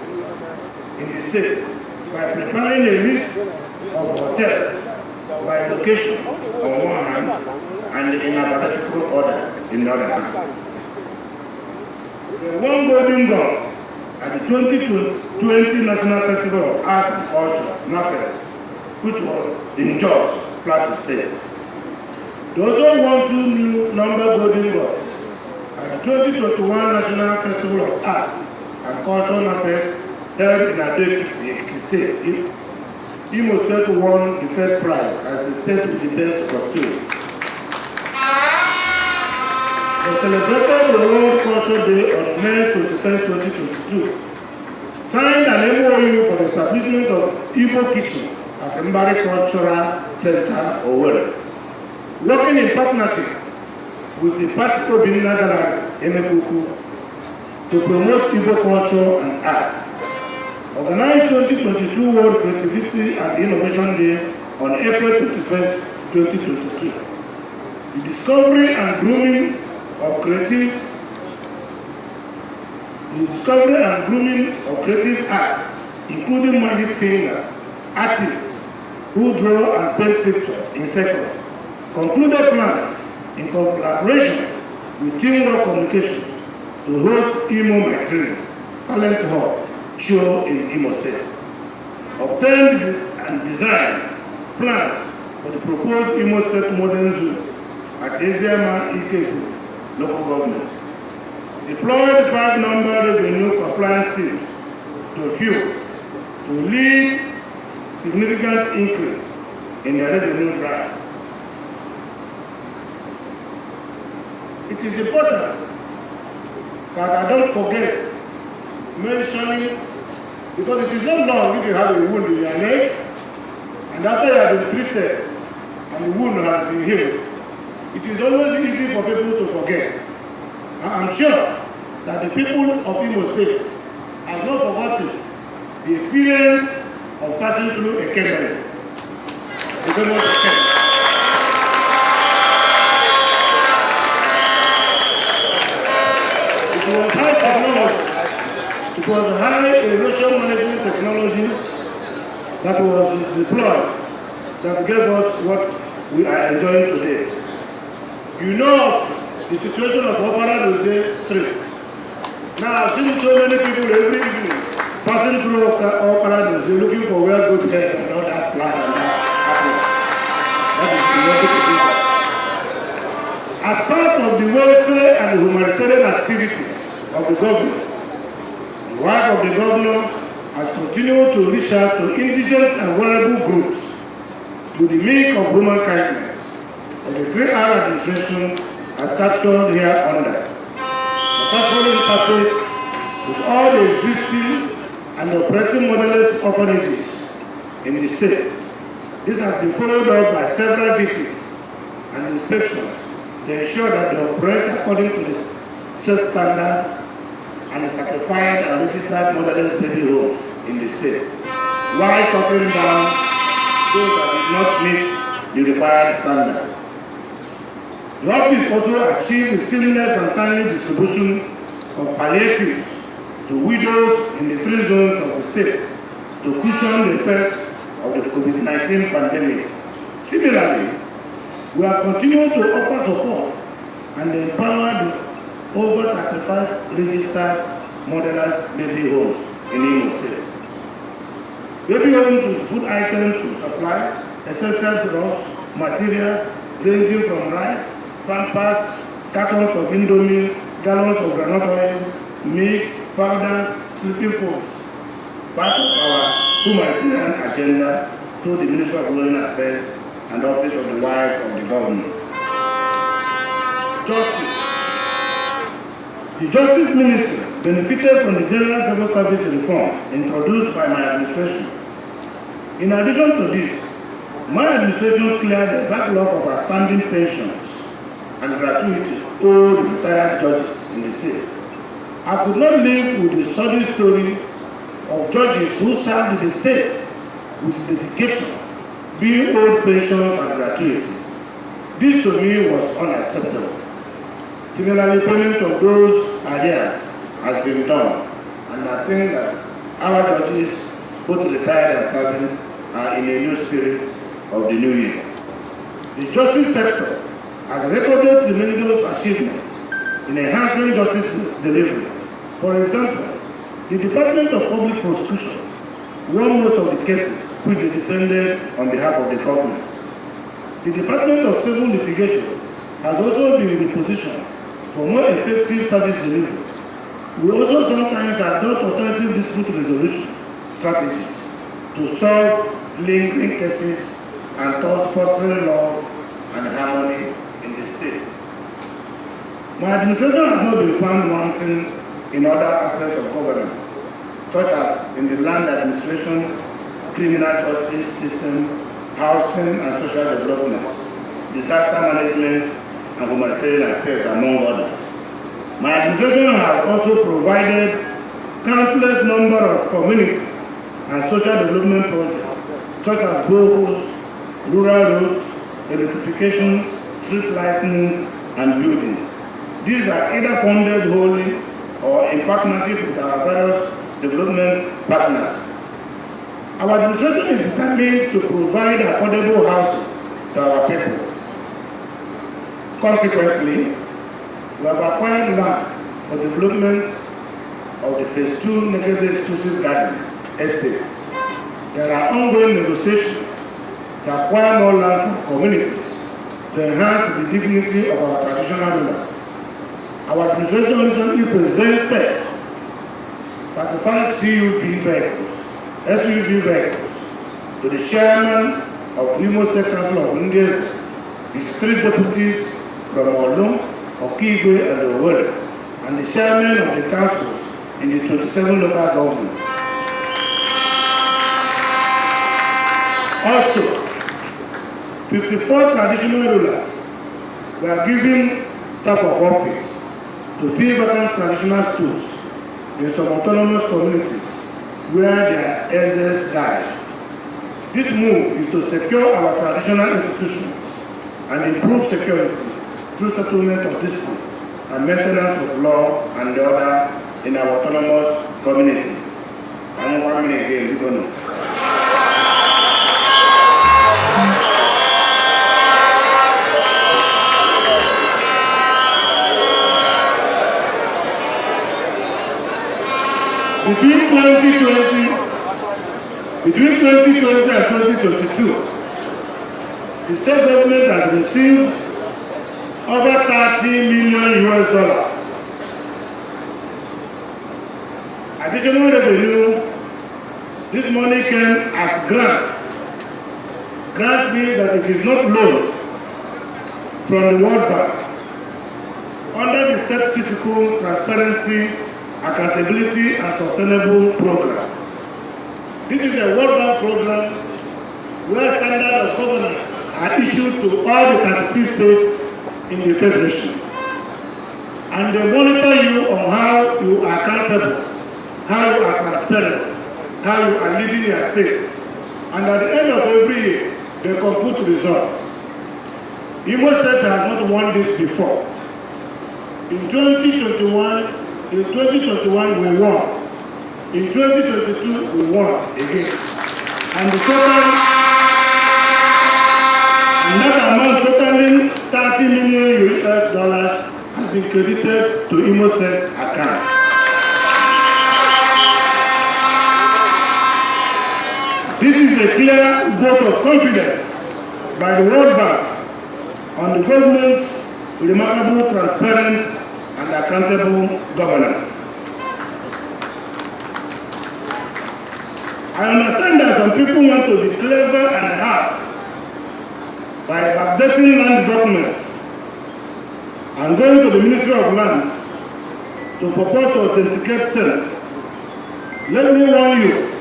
in the state by preparing a list of hotels by location on one hand and in alphabetical order in the other hand. The one golden gun at the 2020 National Festival of Arts and Culture, NAFES, which was in Jos, Plateau State. They also won 2 new number golden guns at the 2021 National Festival of Arts and Cultural Affairs held in Ado-Ekiti State. Imo State won the first prize as the state with the best costume. They celebrated the World Culture Day on May 21st, 2022. Signed an MOU for the establishment of Igbo Kitchen at Mbari Cultural Center, Owerri. Working in partnership with the Patiko Binna Gallery, Emekuku, to promote Igbo culture and arts. Organized 2022 World Creativity and Innovation Day on April 21st, 2022. The discovery and grooming of creative arts, including magic finger artists who draw and paint pictures in seconds, concluded plans in collaboration with Teamwork Communications to host Imo My Dream Talent Hub show in Imo State. Obtained and designed plans for the proposed Imo State Modern Zoo at Eziama Ikeku local government. Deployed 5-number revenue compliance teams to field to lead significant increase in the revenue drive. It is important that I don't forget mentioning, because it is not long if you have a wound in your leg and after you have been treated and the wound has been healed, it is always easy for people to forget. I'm sure that the people of Imo State have not forgotten the experience of passing through a kennel. The famous kennel. It was high technology. It was high erosion management technology that was deployed that gave us what we are enjoying today. You know of the situation of Opera Dose Street. Now I've seen so many people every evening passing through Opera Dose looking for where good head and all that plan and that happens. That is the way to do that. As part of the welfare and humanitarian activities of the government, the wife of the governor has continued to reach out to indigent and vulnerable groups with the meek of human kindness. The 3R administration has captured here under successfully interface with all the existing and operating motherless orphanages in the state. This has been followed up by several visits and inspections to ensure that they operate according to the state standards and certified and registered motherless baby homes in the state, while shutting down those that did not meet the required standards. The office also achieved the seamless and timely distribution of palliatives to widows in the 3 zones of the state to cushion the effects of the COVID-19 pandemic. Similarly, we have continued to offer support and empower the over 35 registered motherless baby homes in Imo State. Baby homes with food items will supply essential drugs, materials ranging from rice, pampers, cartons of Indomie, gallons of groundnut oil, milk, powder, sleeping pills. Part of our humanitarian agenda through the Ministry of Foreign Affairs and Office of the Wife of the Governor. Justice. The Justice Ministry benefited from the General Civil Service reform introduced by my administration. In addition to this, my administration cleared the backlog of outstanding pensions and gratuity owed retired judges in the state. I could not live with the sordid story of judges who served the state with dedication being owed pensions and gratuities. This to me was unacceptable. Similarly, payment of those arrears has been done, and I think that our judges, both retired and serving, are in a new spirit of the new year. The justice sector has recorded tremendous achievements in enhancing justice delivery. For example, the Department of Public Prosecution won most of the cases which they defended on behalf of the government. The Department of Civil Litigation has also been repositioned for more effective service delivery. We also sometimes adopt alternative dispute resolution strategies to solve lingering cases and thus fostering love and harmony in the state. My administration has not been found wanting in other aspects of governance, such as in the land administration, criminal justice system, housing and social development, disaster management, and humanitarian affairs, among others. My administration has also provided countless number of community and social development projects, such as boreholes, rural roads, electrification, street lighting, and buildings. These are either funded wholly or in partnership with our various development partners. Our administration is determined to provide affordable housing to our people. Consequently, we have acquired land for development of the Phase 2 Negede Exclusive Garden Estate. There are ongoing negotiations to acquire more land from communities to enhance the dignity of our traditional rulers. Our administration recently presented 35 SUV vehicles to the chairman of Imo State Council of India's, his 3 deputies from Olum, Okigwe, and Owerri, and the chairman of the councils in the 27 local governments. Also, 54 traditional rulers were given staff of office to fill vacant traditional stools in some autonomous communities where their elders died. This move is to secure our traditional institutions and improve security through settlement of disputes and maintenance of law and order in our autonomous communities. I know 1 minute again, we don't know. Between 2020 and 2022, the state government has received over $30 million. Additional revenue, this money came as grant. Grant means that it is not loan from the World Bank. Under the State Fiscal Transparency, Accountability and Sustainable Program. This is a World Bank program where standards of governance are issued to all the 36 states in the Federation. And they monitor you on how you are accountable, how you are transparent, how you are leading your state. And at the end of every year, they compute results. Imo State has not won this before. In 2021, we won. In 2022, we won again. And the total, and that amount totaling $30 million has been credited to Imo State account. This is a clear vote of confidence by the World Bank on the government's remarkable, transparent, and accountable governance. I understand that some people want to be clever and half by backdating land documents and going to the Ministry of Land to purport to authenticate sale. Let me warn you,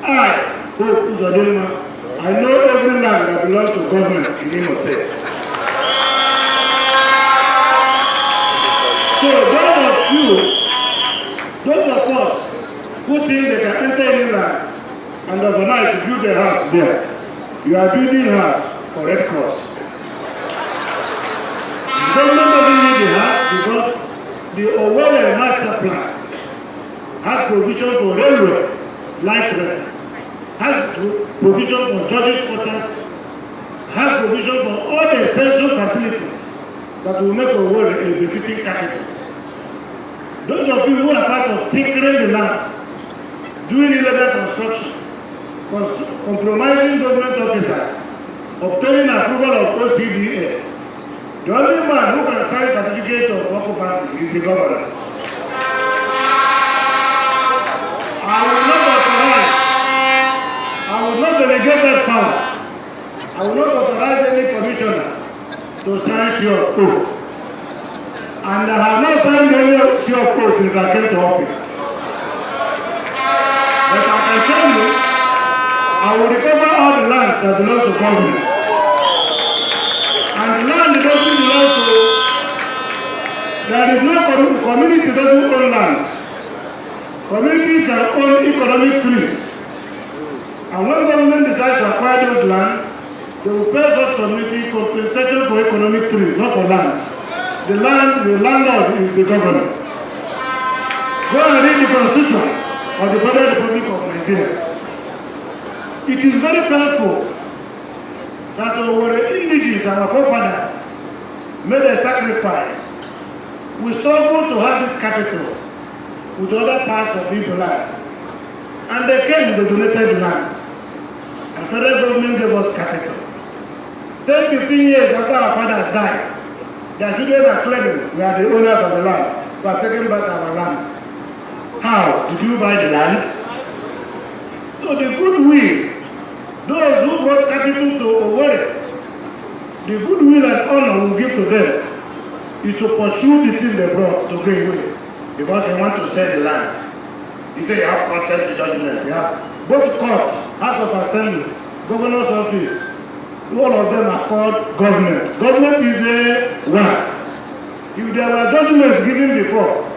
I, Hope Uzodinma, I know every land that belongs to government in Imo State. So those of us who think they can enter any land and overnight build a house there, you are building a house for Red Cross. The government doesn't need the house because the Owerri master plan has provision for railway, light rail, has provision for judges' quarters, has provision for all the essential facilities that will make Owerri a befitting capital. Those of you who are part of tinkering the land, doing illegal construction, compromising government officers, obtaining approval of OCDA, the only man who can sign certificate of occupancy is the governor. since I came to office. But I can tell you, I will recover all the lands that belong to government. And the land that doesn't belong to, there is no community that doesn't own land. Communities can own economic trees. And when government decides to acquire those land, they will pay such community compensation for economic trees, not for land. The landlord is the governor. Go and read the Constitution of the Federal Republic of Nigeria. It is very painful that our indigenous, our forefathers, made a sacrifice. We struggled to have this capital with other parts of Igbo land. And they came, they donated land. And federal government gave us capital. 10, 15 years after our fathers died, their children are claiming we are the owners of the land. We are taking back our land. How? Did you buy the land? So the goodwill, those who brought capital to Owerri, the goodwill and honor we give to them is to pursue the thing they brought to go away. Because they want to sell the land. You say you have consent to judgment. You have both court, House of Assembly, Governor's office. All of them are called government. Government is a one. If there were judgments given before,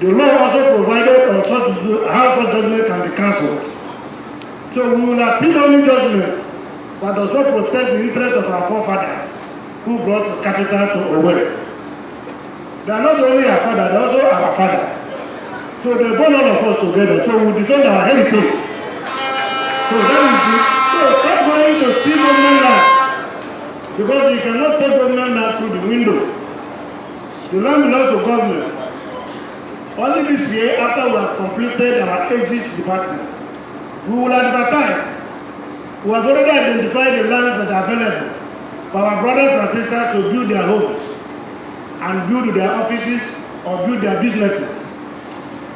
the law also provided on how such judgment can be cancelled. So we will appeal only judgment that does not protect the interests of our forefathers who brought the capital to Owerri. They are not only our fathers, they are also our fathers. So they brought all of us together. So we defend our heritage. So that is it. So stop going to steal government land. Because you cannot take government land through the window. The land belongs to government. Only this year, after we have completed our ages department, we will advertise. We have already identified the lands that are available for our brothers and sisters to build their homes and build their offices or build their businesses.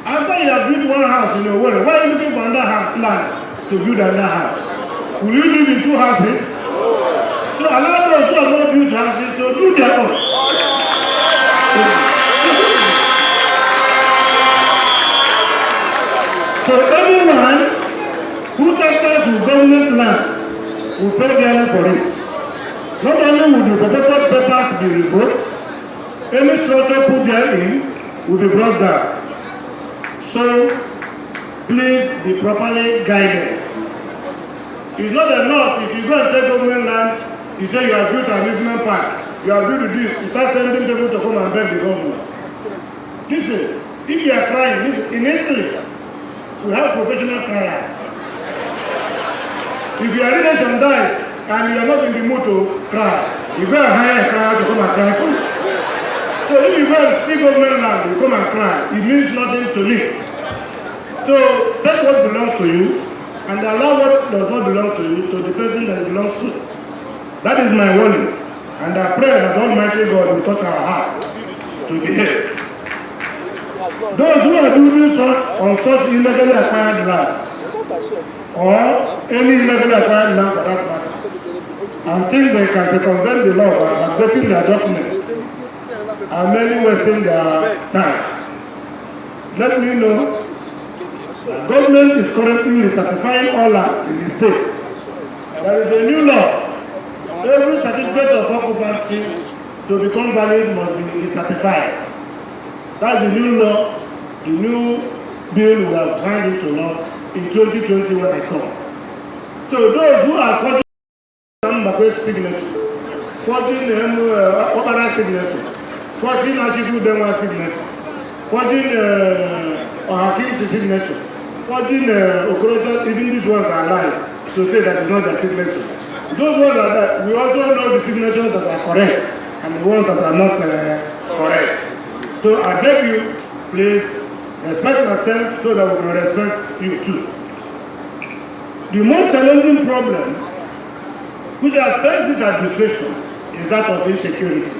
After you have built one house in Owerri, why are you looking for another land to build another house? Will you live in two houses? So allow those who have not built houses to build their own. So anyone who enters to government land will pay dearly for it. Not only will the purported papers be revoked, any structure put therein will be brought down. So please be properly guided. It's not enough if you go and take government land, you say you have built an amusement park, you have built this, you start sending people to come and beg the government. Listen, if you are crying, listen, in Italy, we have professional criers. If your relation dies and you are not in the mood to cry, you go and hire a crier to come and cry for you. So if you go and see government land, you come and cry, it means nothing to me. So take what belongs to you and allow what does not belong to you to the person that it belongs to. That is my warning. And I pray that Almighty God will touch our hearts to behave. Those who are doing such on such illegally acquired land, or any illegally acquired land for that matter, and think they can circumvent the law by updating their documents, and many wasting their time. Let me know that government is currently recertifying all lands in the state. There is a new law. Every certificate of occupancy to become valid must be recertified. That's the new law, the new bill we have signed into law in 2020 when I come. So those who are forging Mbakwe's signature, forging Okada's signature, forging Ashibu Denwa's signature, forging Ohakim's signature, forging Okoroja, even these ones are alive to say that it's not their signature. Those ones are that, we also know the signatures that are correct and the ones that are not correct. So I beg you, please, respect yourself so that we can respect you too. The most challenging problem which has faced this administration is that of insecurity.